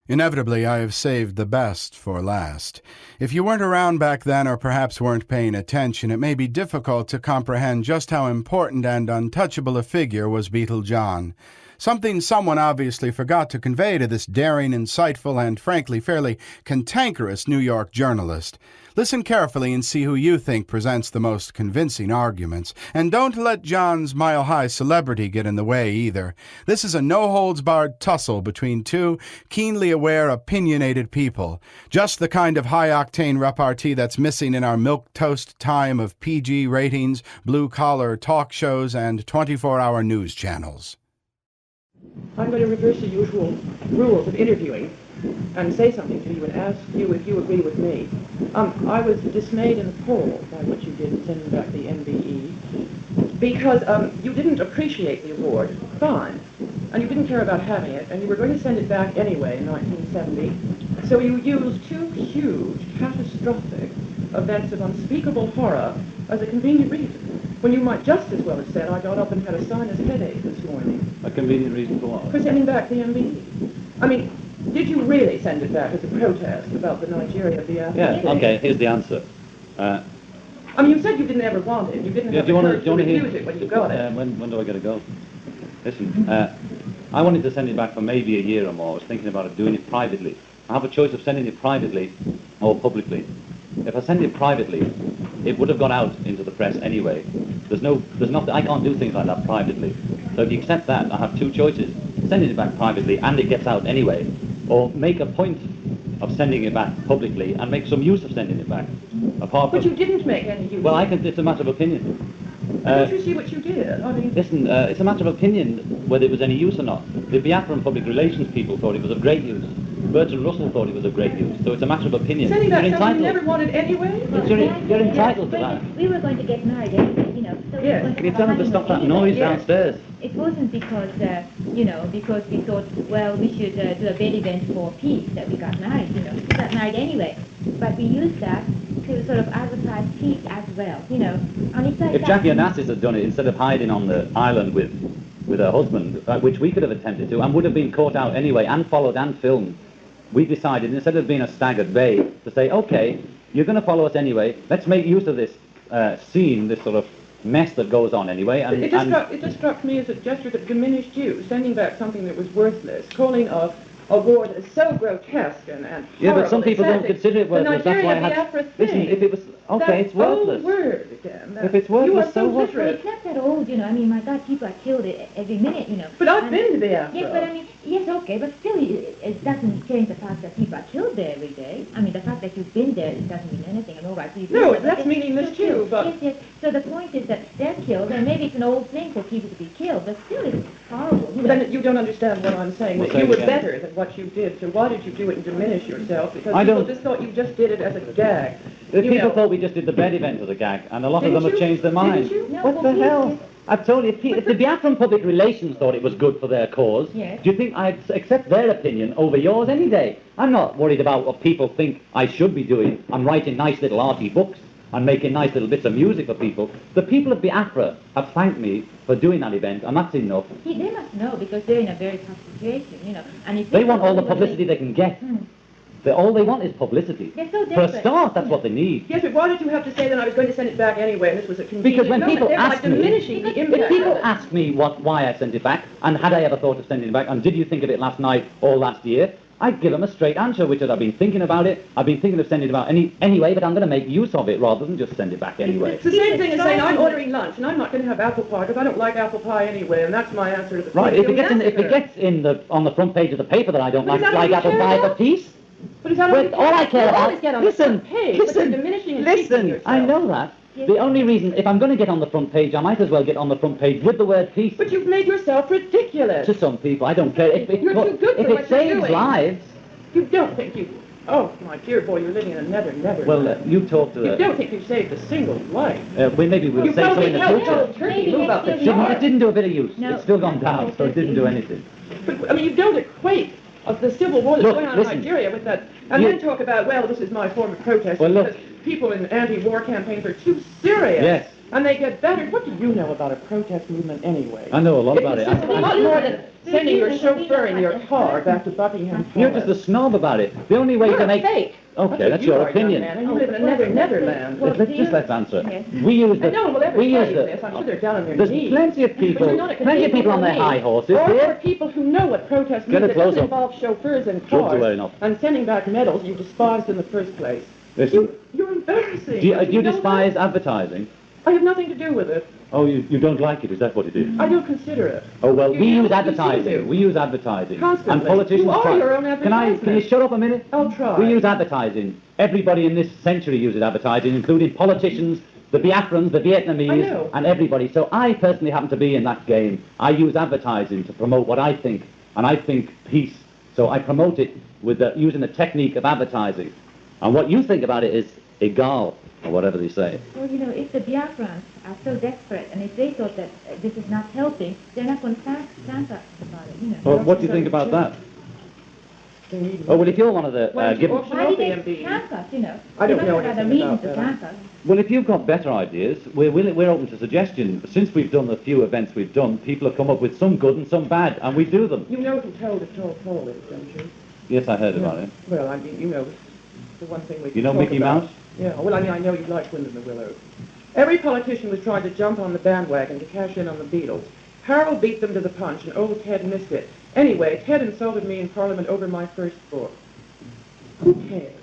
Inevitably, I have saved the best for last. If you weren't around back then, or perhaps weren't paying attention, it may be difficult to comprehend just how important and untouchable a figure was Beetle John. Something someone obviously forgot to convey to this daring, insightful, and frankly fairly cantankerous New York journalist. Listen carefully and see who you think presents the most convincing arguments. And don't let John's mile-high celebrity get in the way either. This is a no-holds-barred tussle between two keenly aware, opinionated people. Just the kind of high-octane repartee that's missing in our milquetoast time of PG ratings, blue-collar talk shows, and 24-hour news channels. I'm going to reverse the usual rules of interviewing and say something to you and ask you if you agree with me. I was dismayed and appalled by what you did in sending back the MBE because you didn't appreciate the award, fine, and you didn't care about having it, and you were going to send it back anyway in 1970, so you used two huge, catastrophic events of unspeakable horror as a convenient reason, when you might just as well have said, I got up and had a sinus headache this morning. A convenient reason for what? For sending back the MBE. I mean, did you really send it back as a protest about the Nigeria Biafra? Yeah, okay, here's the answer. I mean, you said you didn't ever want it. You didn't have the courage to refuse it when you got it. When do I get to go? Listen, I wanted to send it back for maybe a year or more. I was thinking about doing it privately. I have a choice of sending it privately or publicly. If I send it privately, it would have gone out into the press anyway. There's nothing, I can't do things like that privately. So if you accept that, I have two choices. Sending it back privately and it gets out anyway, or make a point of sending it back publicly and make some use of sending it back. But you didn't make any use. Well, it's a matter of opinion. Don't you see what you did? I mean... Listen, it's a matter of opinion whether it was any use or not. The Biafran public relations people thought it was of great use. Bertrand Russell thought it was of great use. So it's a matter of opinion. Sending back something you never wanted anyway? You're entitled to that. We were going to get married anyway, So yes. Can you tell them to stop that noise downstairs? It wasn't because, because we thought, well, we should do a big event for peace that we got married, We got married anyway. But we used that to sort of advertise peace as well, And it's like if Jackie Onassis had done it instead of hiding on the island with her husband, which we could have attempted to, and would have been caught out anyway, and followed and filmed, we decided, instead of being a staggered bay, to say, okay, you're going to follow us anyway, let's make use of this scene, this sort of mess that goes on anyway. And, it just struck me as a gesture that diminished you, sending back something that was worthless, calling a war that is so grotesque and horrible. Yeah, but some people don't consider it worthless. That's why I had... Listen, if it was... Okay, it's worthless. Word again. If it's worthless, so what? It's not that old, I mean, my God, people are killed every minute, But I've been to Biafra. Yes, but I mean, yes, okay, but still, it doesn't change the fact that people are killed there every day. I mean, the fact that you've been there, it doesn't mean anything, and all right. So no, that's meaningless too, but... Yes. So the point is that they're killed, and maybe it's an old thing for people to be killed, but still it's horrible. But then you don't understand what I'm saying, that you were better than what you did, so why did you do it and diminish yourself? Because people just thought you just did it as a gag. People thought we just did the bed event as a gag, and a lot of them have changed their minds. What the hell? I've told you, if the Biafran public relations thought it was good for their cause, do you think I'd accept their opinion over yours any day? I'm not worried about what people think I should be doing. I'm writing nice little arty books and making nice little bits of music for people. The people of Biafra have thanked me for doing that event, and that's enough. They must know, because they're in a very tough situation, And if they want all the publicity they can get. All they want is publicity. So for a start, that's what they need. Yes, but why did you have to say that I was going to send it back anyway, and this was a convenient... Because when people ask me... If people ask me why I sent it back, and had I ever thought of sending it back, and did you think of it last night or last year, I'd give them a straight answer, which is I've been thinking about it, I've been thinking of sending it out anyway, but I'm going to make use of it rather than just send it back anyway. It's the same thing as saying I'm ordering lunch and I'm not going to have apple pie because I don't like apple pie anyway, and that's my answer to the Right, if it gets on the front page of the paper that I don't like apple pie for peace, but is that all I care about, listen, I know that. The only reason, if I'm going to get on the front page, I might as well get on the front page with the word peace. But you've made yourself ridiculous. To some people, I don't care. If You're too good for if what it you're saves doing. lives... You don't think you... Oh, my dear boy, you're living in a never. Well, you talk to You don't think you've saved a single life. Maybe we'll say so in the future. Turkey, move up the It didn't do a bit of use. No. It's still gone down, so it didn't do anything. But, I mean, you don't equate of the civil war that's Look, going on listen. in Nigeria with that, and then talk about, well, this is my form of protest, Well, look. because people in anti-war campaigns are too serious. Yes. And they get battered. What do you know about a protest movement anyway? I know a lot about it. It's a lot more than sending your chauffeur in your car back to Buckingham Palace. You're just a snob about it. The only way You're to a make... fake. Okay, that's your opinion. And you live in a Netherlands. Let's answer. We use the... And no one will ever we tell use you the... this. I'm sure they're down on their There's knees. plenty of people on their high horses. Or here. for people who know what protest Get means. a It doesn't close-up. involve chauffeurs and Drugs are cars wearing off. and sending back medals you despised in the first place. Listen, You're embarrassing. do you Don't know despise that? advertising? I have nothing to do with it. Oh, you don't like it? Is that what it is? I don't consider it. Oh, well, You we do, use you advertising. seem to. We use advertising. Constantly. And politicians You are try... your own Can advertisement. you shut up a minute? I'll try. We use advertising. Everybody in this century uses advertising, including politicians, the Biafrans, the I know. Vietnamese, and everybody. So I personally happen to be in that game. I use advertising to promote what I think, and I think peace. So I promote it with using the technique of advertising. And what you think about it is egal, or whatever they say. Well, you know, if the Biafrans are so desperate, and if they thought that this is not helping, they're not going to stand up about it, you know. Well, what do you think about that? Oh, well, if you're one of the... Why don't you auction Why off do the they MPs? camp us, you know? I don't They know must have other anything reasons about to that. camp us. Well, if you've got better ideas, we're open to suggestion. Since we've done the few events we've done, people have come up with some good and some bad, and we do them. You know who told it told Paul is, don't you? Yes, I heard about it. Well, I mean, you know, the one thing we You know talk Mickey about. Mouse? Yeah, well, I mean, I know you like Wind in the Willows. Every politician was trying to jump on the bandwagon to cash in on the Beatles. Harold beat them to the punch, and old Ted missed it. Anyway, Ted insulted me in Parliament over my first book. Who cares?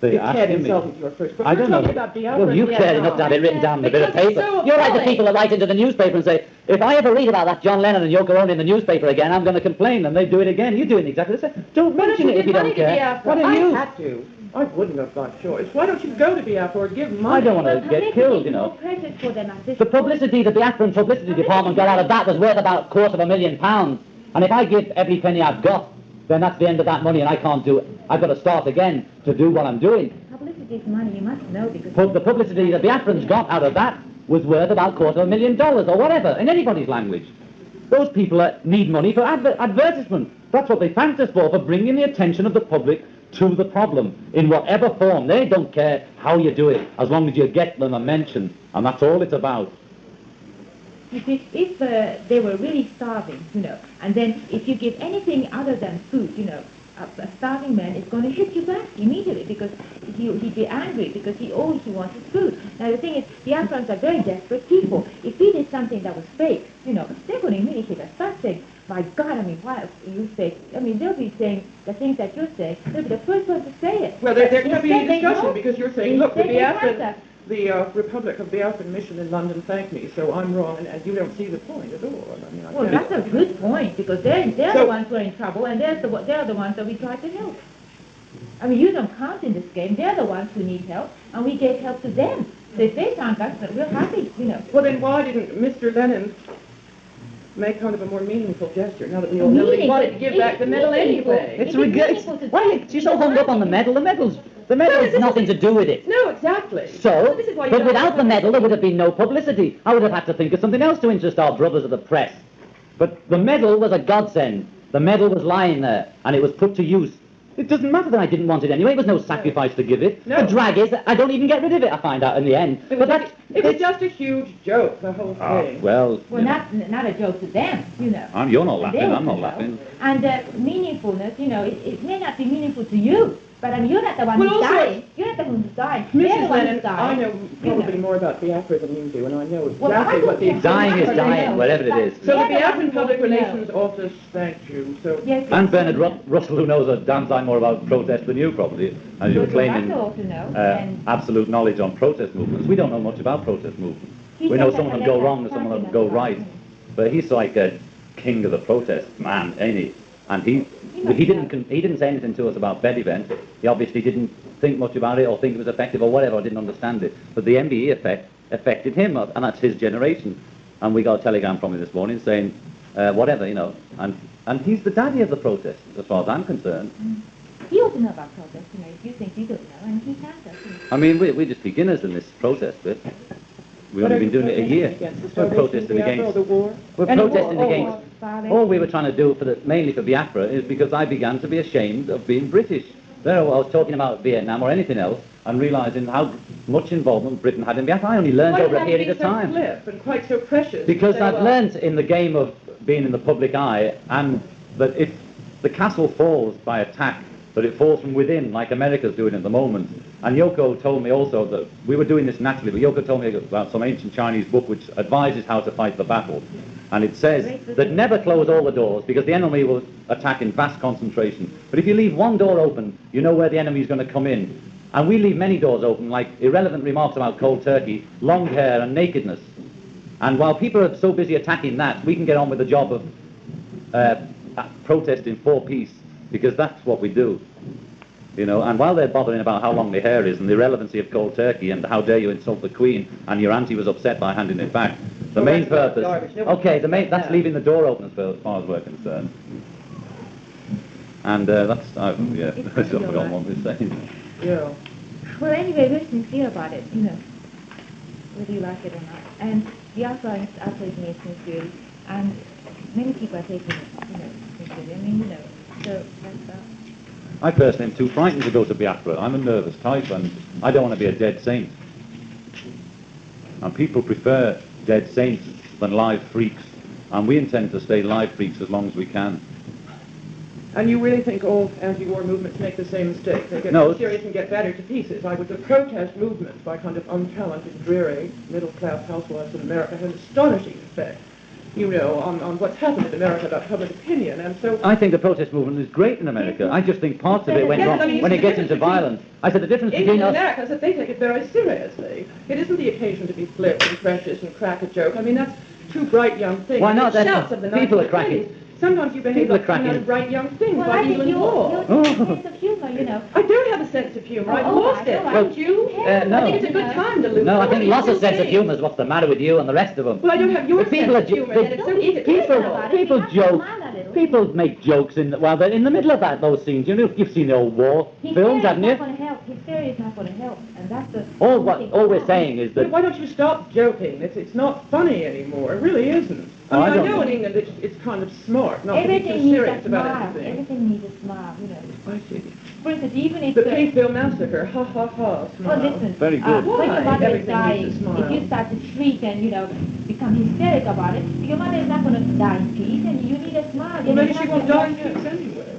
They If asked Ted me. insulted your first book. I don't We're know. talking about Biafra Well, you and cared Vietnam. enough to have it written down in the bit of Because it's paper. so You're like the appalling. people that write into the newspaper and say, if I ever read about that John Lennon and Yoko Ono in the newspaper again, I'm going to complain, and they do it again. You're doing exactly the same. Don't mention it if you don't care. What are I you? had to. I wouldn't have got choice. Why don't you go to Biafra or give money? I don't want to Well, get killed, you know. more credit for them at this The publicity, the Biafran publicity department got out of that was worth about £250,000. And if I give every penny I've got, then that's the end of that money, and I can't do it. I've got to start again to do what I'm doing. Publicity is money, you must know, because... The publicity the Biafrans got out of that was worth about $250,000 or whatever, in anybody's language. Those people need money for advertisement. That's what they thanked us for bringing the attention of the public to the problem in whatever form. They don't care how you do it, as long as you get them a mention, and that's all it's about. You see, if they were really starving, you know, and then if you give anything other than food, you know, a starving man is going to hit you back immediately because he'd be angry because all he wants is food. Now the thing is, the Biafrans are very desperate people. If we did something that was fake, you know, they're going to immediately hit us back saying, my God, I mean, why are you fake? I mean, they'll be saying the things that you're saying. They'll be the first one to say it. Well, there can be Instead, they discussion won't. because you're saying, look, the Instead, they Biafran, want us. the Republic of Biafran Mission in London thanked me, so I'm wrong, and you don't see the point at all. I mean, I Well, can't- that's a good point, because they're So- the ones who are in trouble, and they're the ones that we try to help. I mean, you don't count in this game. They're the ones who need help, and we gave help to them. So if they thank us, then we're happy, you know. Well, then why didn't Mr. Lennon make kind of a more meaningful gesture, now that we all know that he wanted to give back the medal anyway? It's It's ridiculous. meaningful to Why are them. you so hung up on the medal? The medal has nothing to do with it. No, exactly. So, this is why you but don't without have the to- medal, there would have been no publicity. I would have had to think of something else to interest our brothers of the press. But the medal was a godsend. The medal was lying there, and it was put to use. It doesn't matter that I didn't want it anyway. It was no sacrifice to give it. No. The drag is, I don't even get rid of it, I find out in the end. It But was, that's... it was just a huge joke, the whole thing. Well, Well, not a joke to them, you know. you're not And they laughing, I'm also not know. laughing. And meaningfulness, you know, it may not be meaningful to you, but I mean, you're not the one Well, who's also- dying. You're not the ones dying. They're the Mrs. ones Lennon, dying. I know probably more about Biafra than you do, and I know Well, I exactly don't what the care. Dying is dying, No. whatever it is. So the They're the Biafran ones Public who know. Relations Office thanked you. So Yes, And Bernard Russell, who knows a damn sight more about protest than you probably, as you were Well, claiming Russell ought to know, and- absolute knowledge on protest movements. We don't know much about protest movements. He We know said some of that them go they're wrong and some of them talking go about right. it. But he's like a king of the protest man, ain't he? And he didn't say anything to us about bed event. He obviously didn't think much about it or think it was effective or whatever, or didn't understand it. But the MBE affected him, and that's his generation. And we got a telegram from him this morning saying, whatever, you know. And he's the daddy of the protest, as far as I'm concerned. He ought to know about protest, you know, if you think you don't know, and he can't. I mean, we're just beginners in this protest bit. We've only been doing it a year. We're protesting against the war. We're protesting against. Violence. All we were trying to do mainly for Biafra is because I began to be ashamed of being British. There I was talking about Vietnam or anything else and realising how much involvement Britain had in Biafra. I only learned over a period of time. Why have you been so flip and quite so precious? Because So, I've learnt in the game of being in the public eye, and that if the castle falls by attack, that it falls from within, like America's doing at the moment. And Yoko told me also that we were doing this naturally, but Yoko told me about some ancient Chinese book which advises how to fight the battle. And it says that never close all the doors because the enemy will attack in vast concentration. But if you leave one door open, you know where the enemy is going to come in. And we leave many doors open, like irrelevant remarks about cold turkey, long hair and nakedness. And while people are so busy attacking that, we can get on with the job of protesting for peace, because that's what we do. You know, and while they're bothering about how long the hair is and the irrelevancy of cold turkey and how dare you insult the Queen and your auntie was upset by handing it back, the main purpose... Okay, that's leaving the door open as far as we're concerned. And that's what I want to say. Yeah. Well, anyway, we're sincere about it, you know, whether you like it or not. And the Biafra are taking it sincerely, and many people are taking it, you know, sincerely. I mean, you know, so that's that. I personally am too frightened to go to Biafra. I'm a nervous type and I don't want to be a dead saint. And people prefer dead saints than live freaks. And we intend to stay live freaks as long as we can. And you really think all anti-war movements make the same mistake? They get No. serious and get battered to pieces. Like with the protest movement by kind of untalented, dreary, middle-class housewives in America has an astonishing effect, you know, on what's happened in America about public opinion. And so I think the protest movement is great in America. I just think parts of it went wrong when it gets into violence. I said the difference in between us... America is that they take it very seriously. It isn't the occasion to be flip and precious and crack a joke. I mean, that's two bright young things. Why not? The shouts of the People are 1920s. cracking. Sometimes you behave People are like some cracking. bright young things, Well, like I think England you War. have a sense of humor, you know. I don't have a sense of humour. I've Oh, lost I it. know, Don't you? no. I think it's a good time to lose. No, I think it. lots of sense of humour is what's the matter with you and the rest of them. Well, I don't have your The people sense are of humour, and it's so egotistical. People joke. People make jokes while they're in the middle of those scenes. You know, you've seen the old war films, haven't you? Hysteria is not going to help, and that's the... All we're saying is that... Why don't you stop joking? It's not funny anymore. It really isn't. Oh, I I don't know in know. England it's kind of smart not to be Everything too needs serious a about smile. everything. Everything needs a smile, you know. I see. For instance, even if... The Payfield massacre, ha ha ha, smile. Well, listen, Very good. when your Why? mother is Everything dying, needs a smile. if you start to shriek and, you know, become hysterical about it, your mother is not going to die in peace, and you need a smile. Well, maybe she won't die in peace anyway.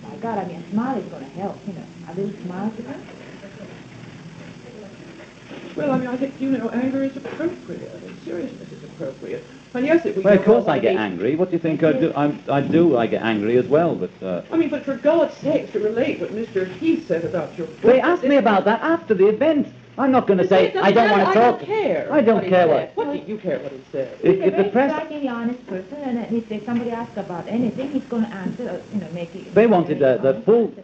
My God, I mean, a smile is going to help, you know. A little smile to her. Well, I mean, I think, you know, anger is appropriate, and seriousness is appropriate. And yes, if we Well, of don't course all I get be- angry. What do you think I do? I get angry as well, but... I mean, but for God's sake, to relate what Mr. Heath said about your book... They asked me about that after the event. I'm not going to say, I don't want to talk. I don't care. I don't care what... What do you care what he said? He's a If the very press... strikingly honest person, and if somebody asks about anything, he's going to answer, you know, make it... They wanted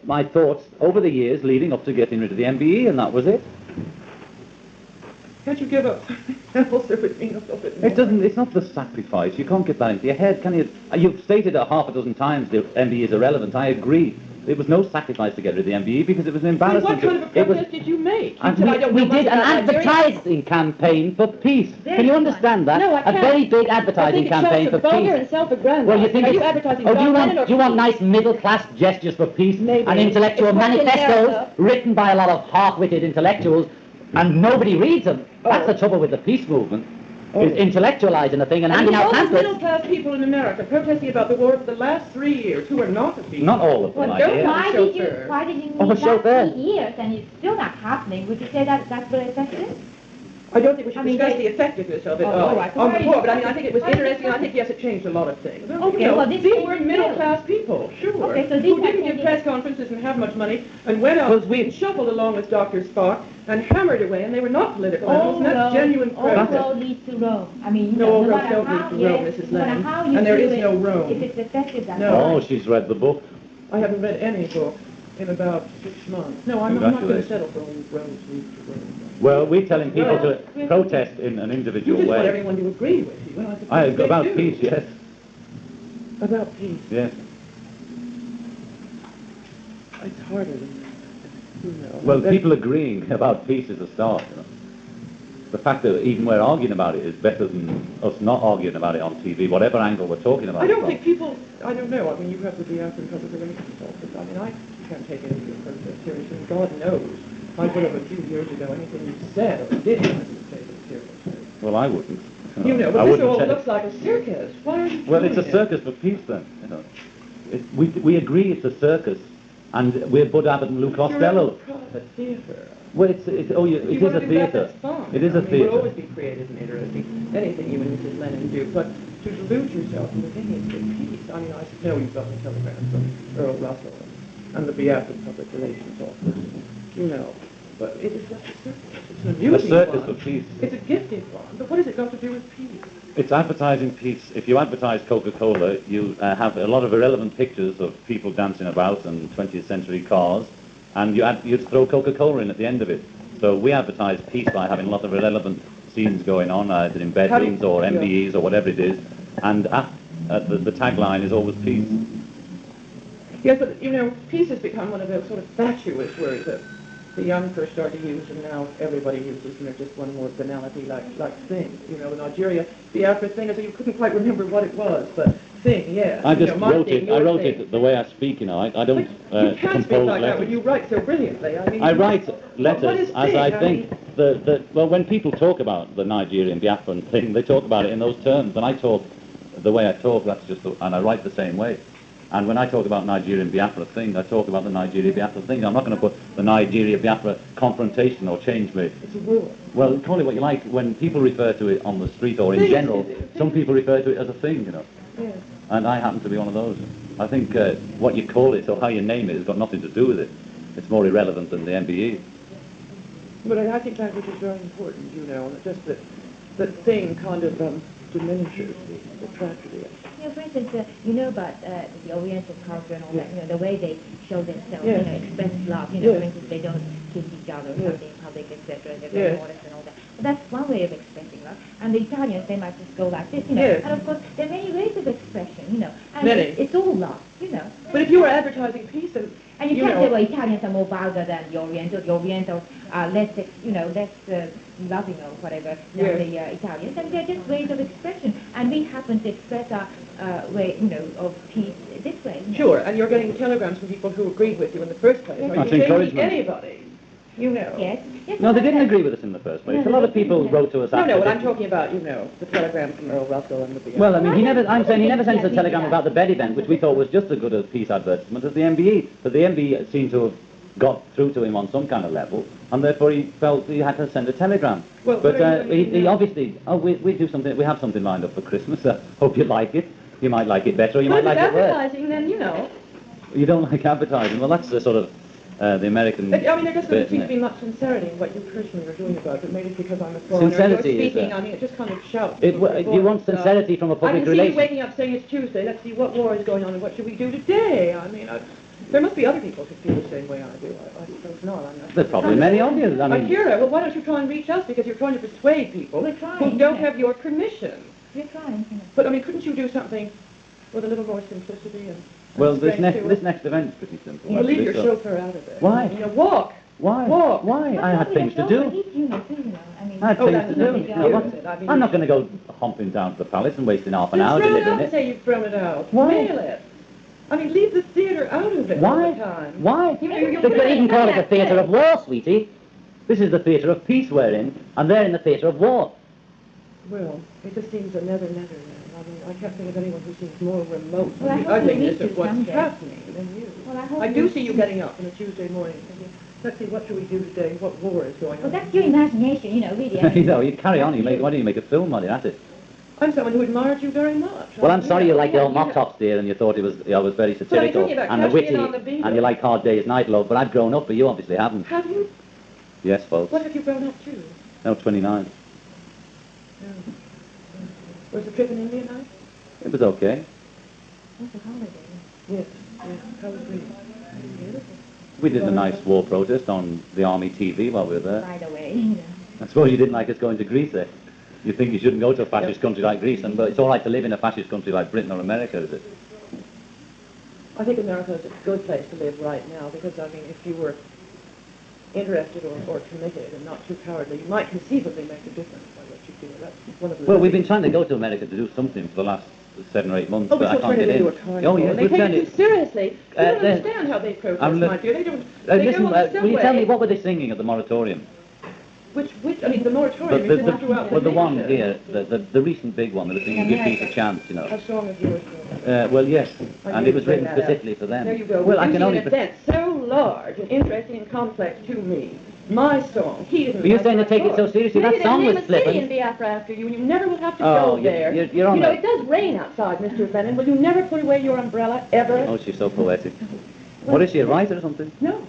my thoughts over the years leading up to getting rid of the MBE, and that was it. Can't you give up something else if it means a little bit more? It's not the sacrifice. You can't get that into your head, can you? You've stated it half a dozen times the MBE is irrelevant. I agree. It was no sacrifice to get rid of the MBE because it was an But embarrassment. what kind of a protest did you make? You said, I don't we know much did an about Liberia. advertising campaign for peace. Can you understand that? No, I a can't. very big advertising campaign for vulgar peace. and self-aggrandizing. Well, you think Are it's- you advertising do John you Lennon or want, do you want peace? nice middle-class gestures for peace Maybe. and intellectual It's what's in manifestos America. written by a lot of half-witted intellectuals and nobody reads them? That's the trouble with the peace movement. is intellectualizing a thing and handing out all these pamphlets. middle-class people in America protesting about the war for the last 3 years who are not the people. Not all of them, Well, I don't hear. Why did you Oh, need chauffeur. that 3 years and it's still not happening? Would you say that that's very effective? I don't think we should discuss the effectiveness of it all right. on the war, but I mean, I think it was interesting. I think, yes, it changed a lot of things. Okay, You know, well, this these changed were middle-class people, sure, Okay, so these who are didn't give changing- press conferences and have much money, and went out and shuffled along with Dr. Spock and hammered away, and they were not political animals, and that's genuine all protest. road leads to Rome. I mean, No, all roads matter don't how- lead to Rome, yes, Mrs. no matter Lennon, how you and there do is it, no Rome. If it's effective, that's No. Oh, she's read the book. I haven't read any book in about 6 months. No, I'm not going to Congratulations. settle for roads lead to Rome. Well, we're telling people to protest in an You individual just want way. everyone to agree with you. Well, I suppose they About do. peace, yes. About peace. Yes. It's harder than that. You know. Well, people agreeing about peace is a start. You know. The fact that even we're arguing about it is better than us not arguing about it on TV, whatever angle we're talking about. I it don't from. think people, I don't know, I mean, you have to be after public relations officer. I mean, I can't take any of your protest seriously. God knows, I would have a few years ago, anything you said or did, I would take it seriously. Well, I wouldn't. You know, I but this wouldn't all say- looks like a circus. Why are you Well, doing it's a it? circus for peace then. You know. We agree it's a circus, and we're Bud Abbott and Lou You're in a Costello. private theatre. Well, it is You a wanna do that, theatre. that's fine. It is a I mean, we'll always theatre. be creative and interesting, anything you and Mrs. Lennon do, but to delude yourself into thinking it's good peace. I mean, I know you've got the telegram from Earl Russell and the Beatrice Public Relations Office, you know, but it is just a circus. It's an A amusing circus one. for peace. It's a gifted one, but what has it got to do with peace? It's advertising peace. If you advertise Coca-Cola, you have a lot of irrelevant pictures of people dancing about and 20th century cars, and you throw Coca-Cola in at the end of it. So we advertise peace by having a lot of irrelevant scenes going on, either in bedrooms or MBEs or whatever it is, and the tagline is always peace. Yes, but, you know, peace has become one of those sort of fatuous words that the young first started to use, and now everybody uses, and they're just one more banality like thing. You know, in Nigeria, the African thing, so you couldn't quite remember what it was, but thing, yeah. I You just know, my wrote thing, it. I your wrote thing. it the way I speak. You know, I don't You can't speak compose like that letters. when you write so brilliantly. I mean, I you write must- letters what is as thing? I think. Well, when people talk about the Nigerian Biafran thing, they talk about it in those terms, and I talk the way I talk. And I write the same way. And when I talk about Nigerian Biafra thing, I talk about the Nigeria Biafra thing. I'm not going to put the Nigeria Biafra confrontation or change me. It's a war. Well, call it what you like. When people refer to it on the street or in Things general, you do. some people refer to it as a thing, you know. Yeah. And I happen to be one of those. I think what you call it or how you name it has got nothing to do with it. It's more irrelevant than the MBE. But I think language is very important, you know, and just that thing kind of diminishes the tragedy. You know, for instance, you know about the Oriental culture and all that, you know, the way they show themselves, Yes. you know, express love, you know, Yes. for instance, they don't kiss each other or Yes. something in public, etc., they're very Yes. modest and all that. But that's one way of expressing love. And the Italians, they might just go like this, you know. Yes. And of course, there are many ways of expression, you know. And Many. it's all love, you know. But if you were advertising peace, And you you can't know, say, well, Italians are more vulgar than the Orientals. The Orientals are less, less loving or whatever than Yes. the Italians. And they're just ways of expression. And we happen to express our way, you know, of peace this way. You know. Sure, and you're getting telegrams from people who agreed with you in the first place. Are That's you saying encouragement. anybody? You know. Yes. Yes. No, they didn't okay. agree with us in the first place. No, A lot of they people didn't. wrote to us No, after. no, what I'm talking about, you know, the telegram from Earl Russell and the Well, I mean, I'm saying he never sent us a Yeah, telegram yeah. about the bed event, which we thought was just as good a peace advertisement as the MBE. But the MBE seemed to have got through to him on some kind of level, and therefore he felt he had to send a telegram. Well, but what are you doing he now? obviously, we do something, we have something lined up for Christmas. Hope you like it. You might like it better, or you But might if like it's it worse. advertising, then, you know. You don't like advertising. Well, that's the sort of the American. I mean, there just doesn't bit, seem to isn't be it? much sincerity in what you personally are doing about it. Maybe it's because I'm a foreigner. Sincerity You're is speaking, a- I mean, it just kind of shouts. Do you want sincerity from a I public can see relation? you waking up saying it's Tuesday. Let's see what war is going on and what should we do today. I mean, there must be other people who feel the same way I do. I suppose not. I'm not. There's probably many obvious. I mean, Akira, well, why don't you try and reach us? Because you're trying to persuade people We're trying, who don't yeah. have your permission. We're trying, you know. But, I mean, couldn't you do something with a little more simplicity and well, this strength to this it? next event's pretty simple. Well, leave actually, your so- chauffeur out of it. Why? You know, walk. Why? Walk. Why? I had things to do. You know, too, you know. I mean, I had Oh, things that's to do. nothing You to know, do what- with it. I mean, I'm not going to go humping down to the palace and wasting half an Then hour throw it delivering out and it. say you've thrown it out. Why? Mail it. I mean, leave the theatre out of it all Why? the time. Why? You know, you're They putting even it call in it a that theatre way. of war, sweetie. This is the theatre of peace we're in, and they're in the theatre of war. Well, it just seems a never. I mean, I can't think of anyone who seems more remote Well, I from the hope you ugliness meet of what's someday. happening than you. Well, I hope I you do meet see you someday. getting up on a Tuesday morning. Thinking, let's see, what should we do today? What war is going Well, on? that's your imagination, really. I mean, You carry on. Why don't you make a film on it? That's it. I'm someone who admired you very much. Well, I'm sorry you liked the old Yeah. mock tops, dear, and you thought it was very talking satirical about and the cashing witty, in on the Beatles. and you like Hard Day's Night Love. But I've grown up, but you obviously haven't. Have you? Yes, folks. What have you grown up to? No, 29. Was the trip in India nice? It was okay. What's a holiday? Yes. How was Greece? Beautiful. We did a nice war protest on the army TV while we were there. Right away, I suppose you didn't like us going to Greece there. You think you shouldn't go to a fascist country like Greece, but it's all right to live in a fascist country like Britain or America, is it? I think America is a good place to live right now because, I mean, if you were interested or committed and not too cowardly, you might conceivably make a difference by what you do. That's one of the... Well, we've been trying to go to America to do something for the last 7 or 8 months, but I we'll can't turn get it in. into a carnival. Oh, yeah, They we'll take turn it too seriously. You don't then- understand how they protest, my dear. They don't... They listen, go on the will you tell subway. me, what were they singing at the moratorium? Which, I mean, the moratorium is not throughout Well, the one nation. here, the recent big one, they were singing Give Peace a Chance, you know. A song of yours. Well, yes, I and knew it was you'd bring written that specifically up. for them. There you go. Well, I can only... an event so large and interesting and complex to me. My song. He didn't. But you're saying to take it so seriously? Maybe That song they'll was name a city in flippant. Biafra after you, and you never will have to Oh, go there. you're on You know, that. it does rain outside, Mr. Lennon. Will you never put away your umbrella, ever? Oh, she's so poetic. What is she, a writer or something? No,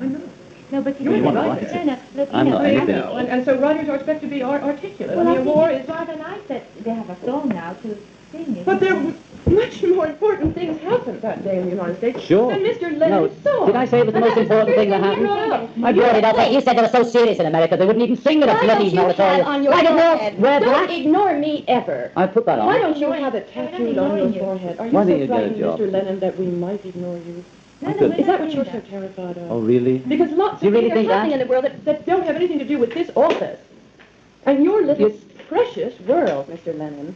I'm not. No, but You're want to right. write? No, look, I'm not anything. And so writers are expected to be articulate. Well, I I mean, a think war it's is... rather nice that they have a song now to sing it. But there were much more important things happened that day in the United States Sure. than Mr. Lennon's song. Did I say it was the most important thing that happened? I brought it up. You said they were so serious in America, they wouldn't even sing at a Why don't bloody you have moratorium. on your I didn't know. forehead? Wear Don't black. ignore me ever. I put that on. Why don't you have it tattooed on your forehead? Are you Why don't so you get a frightened, job? Mr. Lennon, that we might ignore you? No, good. we're Is that not what doing you're that. so terrified of? Oh, really? Because lots Do you of really things think are happening that? in the world that don't have anything to do with this office. And your little precious world, Mr. Lennon.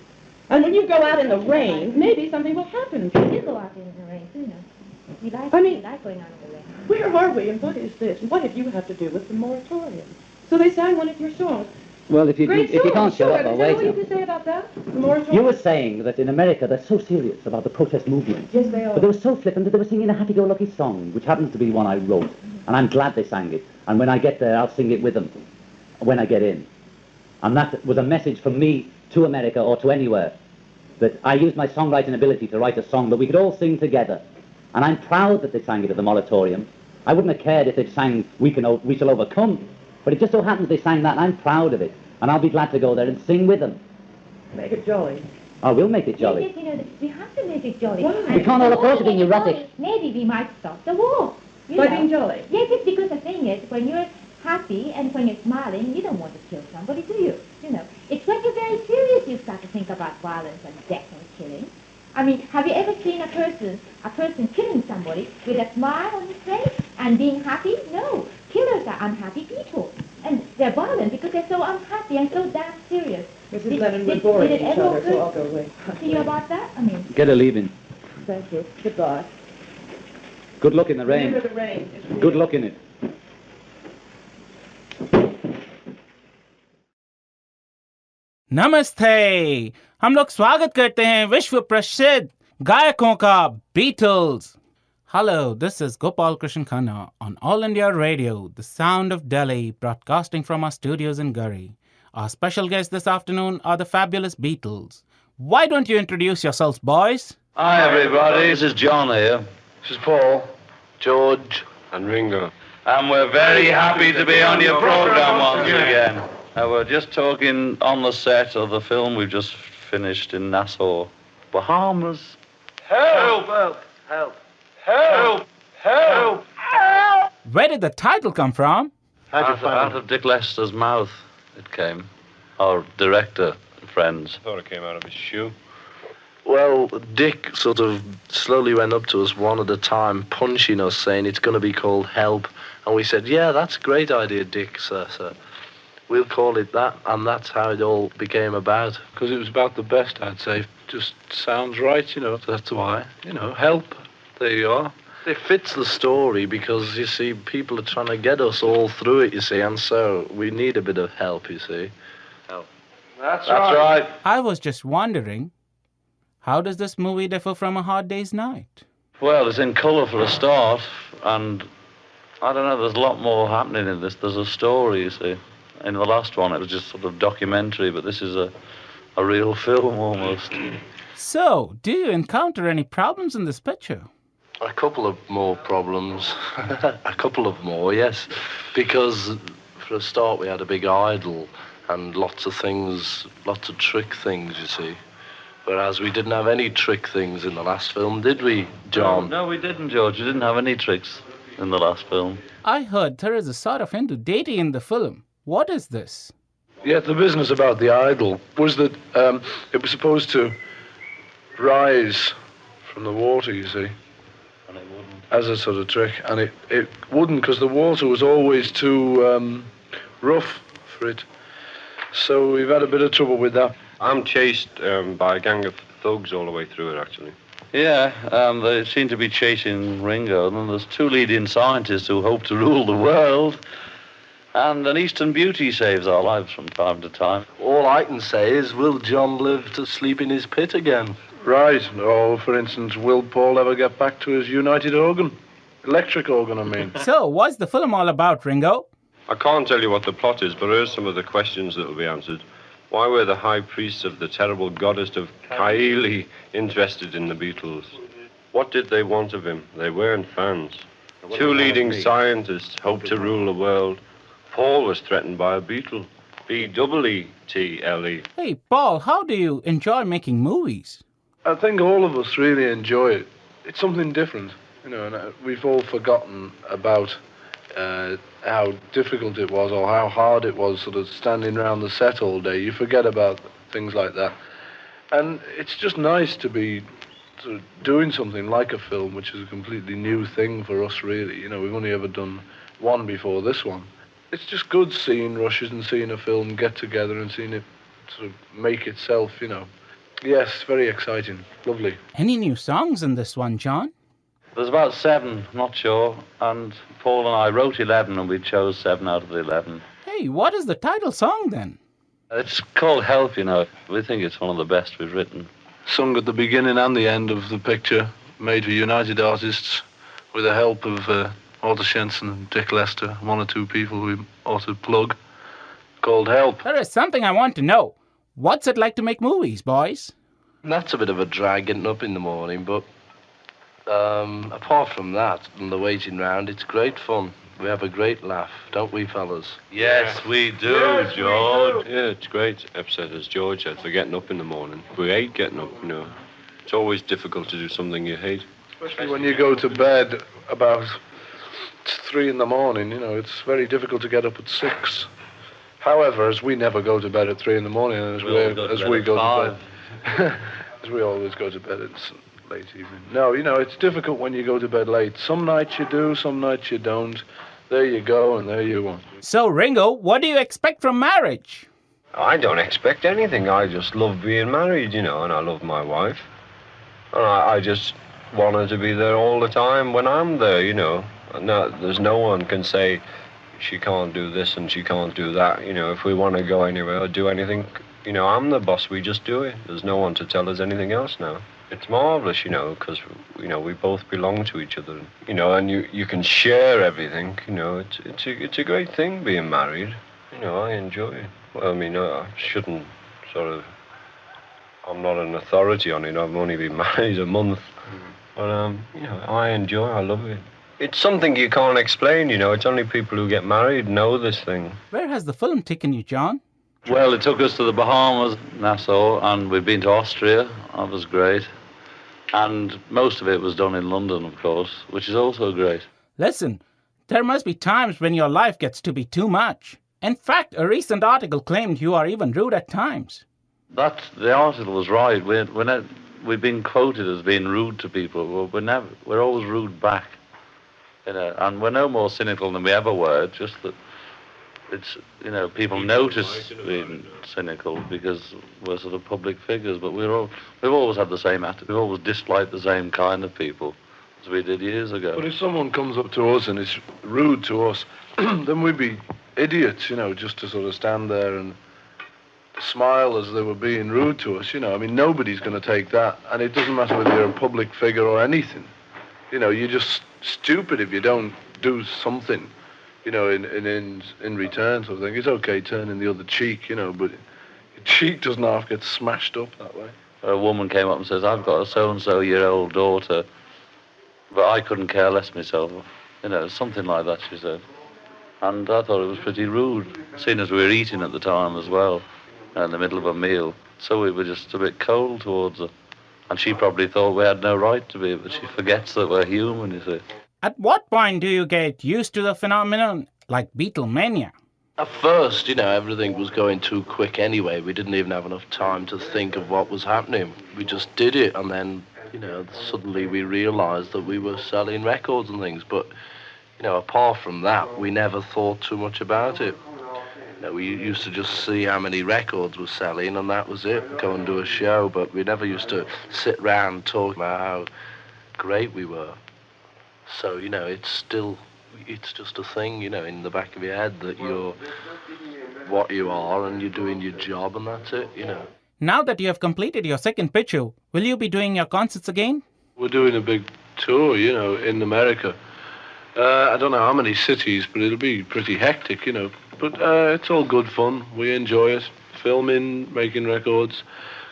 And when you go out in the rain, maybe something will happen to You you. go out in the rain, you know. We like, I mean- we like going out in the rain. Where are we, and what is this? What have you have to do with the moratorium? So they sang one of your songs. Well, if you Great can't song, shut sure. up, Is I'll that wait. what you can say about that? The moratorium? You were saying that in America they're so serious about the protest movement. Yes, they are. But they were so flippant that they were singing a happy-go-lucky song, which happens to be one I wrote. And I'm glad they sang it. And when I get there, I'll sing it with them when I get in. And that was a message from me to America or to anywhere, that I used my songwriting ability to write a song that we could all sing together. And I'm proud that they sang it at the moratorium. I wouldn't have cared if they sang We Shall Overcome. But it just so happens they sang that, and I'm proud of it. And I'll be glad to go there and sing with them. Make it jolly. I will make it jolly. Yes, you know, we have to make it jolly. Why? And We can't all the afford to more be we make it neurotic. jolly, maybe we might stop the war. You By know. being jolly. Yes, it's because the thing is, when you're happy and when you're smiling, you don't want to kill somebody, do you? You know, it's when you're very serious you start to think about violence and death and killing. I mean, have you ever seen a person killing somebody with a smile on his face and being happy? No. Killers are unhappy people. And they're violent because they're so unhappy and so damn serious. Mrs. Lennon, we're boring did it each ever other, occur so I'll go away. to you about that? I mean, Get a leaving. Thank you. Goodbye. Good luck in the rain. Remember the rain. It's Good luck in it. नमस्ते। हम लोग स्वागत करते हैं विश्व प्रसिद्ध गायकों का Beatles. Hello, this is Gopal Krishan Khanna on All India Radio, the sound of Delhi, broadcasting from our studios in Gurri. Our special guests this afternoon are the fabulous Beatles. Why don't you introduce yourselves, boys? Hi, everybody. This is John here. This is Paul, George, and Ringo. And we're very happy to be on your program once again. We're just talking on the set of the film we've just finished in Nassau, Bahamas. Help! Help! Help! Help! Help! Help! Where did the title come from? Out of Dick Lester's mouth it came. Our director, friends. I thought it came out of his shoe. Well, Dick sort of slowly went up to us one at a time, punching us, saying it's going to be called Help. And we said, yeah, that's a great idea, Dick, sir. We'll call it that, and that's how it all became about. Because it was about the best, I'd say. Just sounds right, you know, that's why. You know, Help. There you are. It fits the story because, you see, people are trying to get us all through it, you see, and so we need a bit of help, you see. Help. That's right. I was just wondering, how does this movie differ from A Hard Day's Night? Well, it's in colour for a start, and I don't know, there's a lot more happening in this. There's a story, you see. In the last one, it was just sort of documentary, but this is a real film almost. So, do you encounter any problems in this picture? A couple of more problems. A couple of more, yes. Because for a start, we had a big idol and lots of things, lots of trick things, you see. Whereas we didn't have any trick things in the last film, did we, John? No, we didn't, George. You didn't have any tricks in the last film. I heard there is a sort of Hindu deity in the film. What is this? Yeah, the business about the idol was that it was supposed to rise from the water, you see. And it wouldn't. As a sort of trick. And it wouldn't, because the water was always too rough for it. So we've had a bit of trouble with that. I'm chased by a gang of thugs all the way through it, actually. Yeah, they seem to be chasing Ringo, and then there's two leading scientists who hope to rule the world. And an Eastern beauty saves our lives from time to time. All I can say is, will John live to sleep in his pit again? Right. Or, for instance, will Paul ever get back to his united organ? Electric organ, I mean. So, what's the film all about, Ringo? I can't tell you what the plot is, but here's some of the questions that will be answered. Why were the high priests of the terrible goddess of Kaili interested in the Beatles? What did they want of him? They weren't fans. Two leading scientists hoped to rule the world. Paul was threatened by a beetle. B-double-E-T-L-E. Hey, Paul, how do you enjoy making movies? I think all of us really enjoy it. It's something different, you know, and we've all forgotten about how difficult it was or how hard it was sort of standing around the set all day. You forget about things like that. And it's just nice to be sort of doing something like a film, which is a completely new thing for us, really. You know, we've only ever done one before this one. It's just good seeing rushes and seeing a film get together and seeing it sort of make itself, you know. Yes, very exciting. Lovely. Any new songs in this one, John? There's about 7, not sure, and Paul and I wrote 11 and we chose 7 out of the 11. Hey, what is the title song then? It's called Help, you know. We think it's one of the best we've written. Sung at the beginning and the end of the picture, made for United Artists with the help of Otto Shenson and Dick Lester, one or two people we ought to plug, called Help. There is something I want to know. What's it like to make movies, boys? And that's a bit of a drag getting up in the morning, but apart from that and the waiting round, it's great fun. We have a great laugh, don't we, fellas? Yes, we do, George. Yeah, it's great episode, as George said, for getting up in the morning. We hate getting up, you know. It's always difficult to do something you hate. Especially when you go to bed about 3 in the morning, you know, it's very difficult to get up at 6. However, as we never go to bed at 3 in the morning, and as we go to bed, as we always go to bed, it's late evening. No, you know, it's difficult when you go to bed late. Some nights you do, some nights you don't. There you go, and there you are. So, Ringo, what do you expect from marriage? I don't expect anything. I just love being married, you know, and I love my wife. And I just want her to be there all the time when I'm there, you know. No, there's no one can say she can't do this and she can't do that. You know, if we want to go anywhere or do anything, you know, I'm the boss. We just do it. There's no one to tell us anything else now. It's marvelous, you know, because, you know, we both belong to each other, you know, and you can share everything, you know. It's a great thing being married. You know, I enjoy it. Well, I mean, I shouldn't sort of, I'm not an authority on it. I've only been married a month. But, you know, I enjoy it. I love it. It's something you can't explain, you know. It's only people who get married know this thing. Where has the film taken you, John? Well, it took us to the Bahamas, Nassau, and we've been to Austria. That was great. And most of it was done in London, of course, which is also great. Listen, there must be times when your life gets to be too much. In fact, a recent article claimed you are even rude at times. The article was right. We've been quoted as being rude to people. We're always rude back. You know, and we're no more cynical than we ever were, just that it's, you know, people notice being cynical because we're sort of public figures, but we've always had the same attitude. We've always disliked the same kind of people as we did years ago. But if someone comes up to us and is rude to us, then we'd be idiots, you know, just to sort of stand there and smile as they were being rude to us, you know. I mean, nobody's going to take that. And it doesn't matter whether you're a public figure or anything. You know, you're just stupid if you don't do something, you know, in return. So I think it's okay turning the other cheek, you know, but your cheek doesn't half get smashed up that way. A woman came up and says, I've got a so-and-so-year-old daughter, but I couldn't care less myself. You know, something like that, she said. And I thought it was pretty rude, seeing as we were eating at the time as well, in the middle of a meal. So we were just a bit cold towards her. And she probably thought we had no right to be, but she forgets that we're human, you see. At what point do you get used to the phenomenon like Beatlemania? At first, you know, everything was going too quick anyway. We didn't even have enough time to think of what was happening. We just did it, and then, you know, suddenly we realised that we were selling records and things. But, you know, apart from that, we never thought too much about it. You know, we used to just see how many records were selling, and that was it. Go and do a show, but we never used to sit round talking about how great we were. So, you know, it's just a thing, you know, in the back of your head that you're what you are and you're doing your job, and that's it, you know. Now that you have completed your second picture, will you be doing your concerts again? We're doing a big tour, you know, in America. I don't know how many cities, but it'll be pretty hectic, you know. But it's all good fun. We enjoy it. Filming, making records,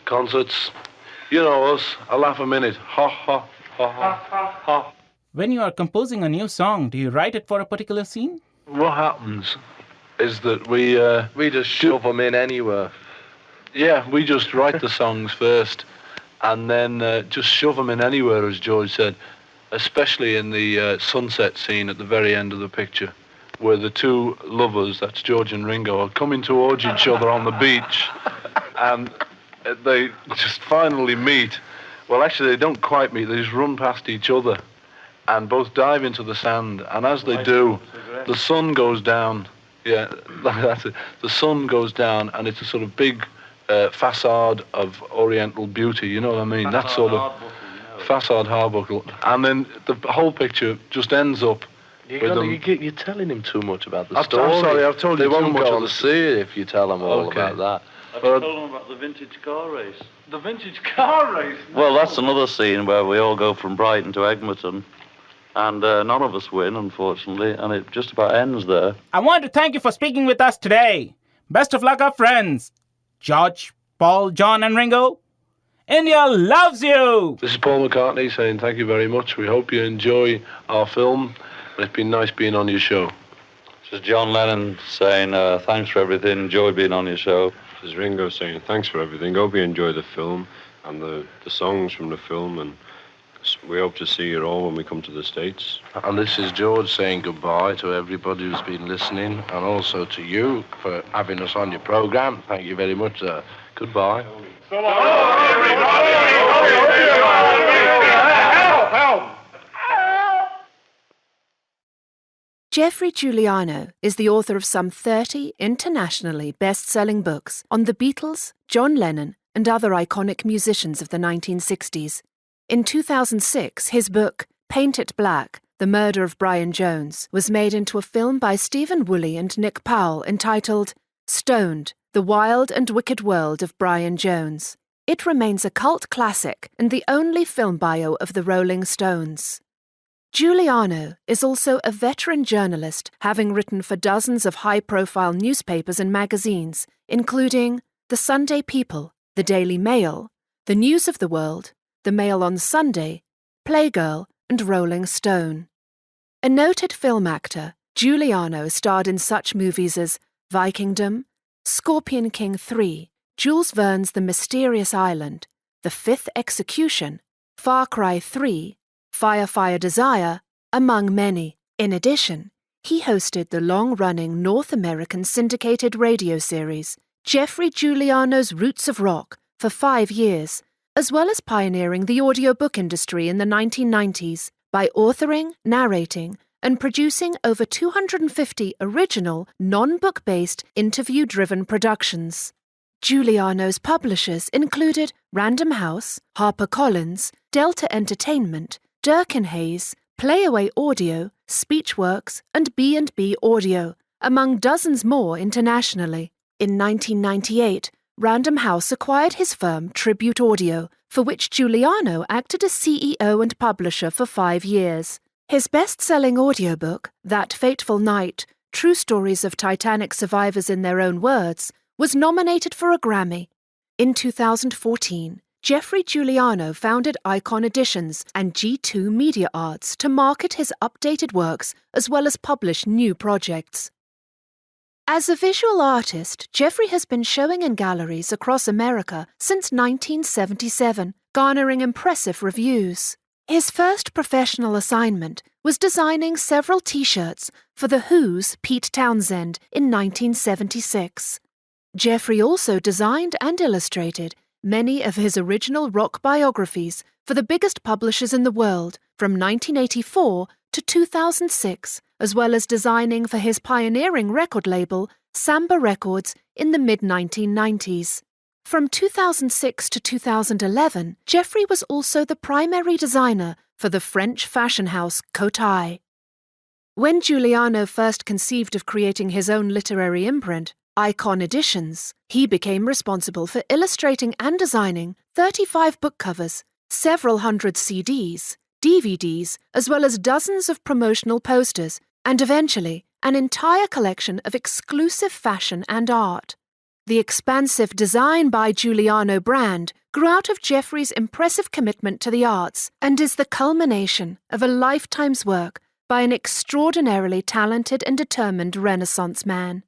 concerts. You know us, a laugh a minute. Ha, ha, ha, ha, ha, ha. When you are composing a new song, do you write it for a particular scene? What happens is that we just shove them in anywhere. Yeah, we just write the songs first, and then just shove them in anywhere, as George said, especially in the sunset scene at the very end of the picture, where the two lovers, that's George and Ringo, are coming towards each other on the beach, and they just finally meet. Well, actually, they don't quite meet, they just run past each other and both dive into the sand, and as they do, the sun goes down. Yeah, that's it. The sun goes down, and it's a sort of big facade of Oriental beauty, you know what I mean? That sort of facade Harbottle. And then the whole picture just ends up with them. You're telling him too much about the story. I'm sorry, I've told you too much. They won't go to see it if you tell them all about that. Have you told them about the vintage car race? The vintage car race? Well, that's another scene where we all go from Brighton to Egmerton. And none of us win, unfortunately, and it just about ends there. I want to thank you for speaking with us today. Best of luck, our friends. George, Paul, John, and Ringo. India loves you! This is Paul McCartney saying thank you very much. We hope you enjoy our film, and it's been nice being on your show. This is John Lennon saying thanks for everything, enjoy being on your show. This is Ringo saying thanks for everything. Hope you enjoy the film and the songs from the film, and we hope to see you all when we come to the States. And this is George saying goodbye to everybody who's been listening, and also to you for having us on your programme. Thank you very much, sir. Goodbye. So long. Help! Geoffrey Giuliano is the author of some 30 internationally best-selling books on the Beatles, John Lennon, and other iconic musicians of the 1960s. In 2006, his book, Paint It Black, The Murder of Brian Jones, was made into a film by Stephen Woolley and Nick Powell entitled Stoned, The Wild and Wicked World of Brian Jones. It remains a cult classic and the only film bio of the Rolling Stones. Giuliano is also a veteran journalist, having written for dozens of high-profile newspapers and magazines, including The Sunday People, The Daily Mail, The News of the World, The Mail on Sunday, Playgirl, and Rolling Stone. A noted film actor, Giuliano starred in such movies as Vikingdom, Scorpion King 3, Jules Verne's The Mysterious Island, The Fifth Execution, Far Cry 3, Fire Desire, among many. In addition, he hosted the long-running North American syndicated radio series, Geoffrey Giuliano's Roots of Rock, for 5 years, as well as pioneering the audiobook industry in the 1990s by authoring, narrating, and producing over 250 original, non-book-based, interview-driven productions. Giuliano's publishers included Random House, HarperCollins, Delta Entertainment, Durkin Hayes, Playaway Audio, Speechworks, and B&B Audio, among dozens more internationally. In 1998, Random House acquired his firm Tribute Audio, for which Giuliano acted as CEO and publisher for 5 years. His best-selling audiobook, That Fateful Night, True Stories of Titanic Survivors in Their Own Words, was nominated for a Grammy. In 2014, Geoffrey Giuliano founded Icon Editions and G2 Media Arts to market his updated works as well as publish new projects. As a visual artist, Geoffrey has been showing in galleries across America since 1977, garnering impressive reviews. His first professional assignment was designing several T-shirts for The Who's Pete Townsend in 1976. Geoffrey also designed and illustrated many of his original rock biographies for the biggest publishers in the world from 1984 to 2006, as well as designing for his pioneering record label, Samba Records, in the mid-1990s. From 2006 to 2011, Geoffrey was also the primary designer for the French fashion house Cotai. When Giuliano first conceived of creating his own literary imprint, Icon Editions, he became responsible for illustrating and designing 35 book covers, several hundred CDs, DVDs, as well as dozens of promotional posters, and eventually an entire collection of exclusive fashion and art. The expansive Design by Giuliano brand grew out of Geoffrey's impressive commitment to the arts and is the culmination of a lifetime's work by an extraordinarily talented and determined Renaissance man.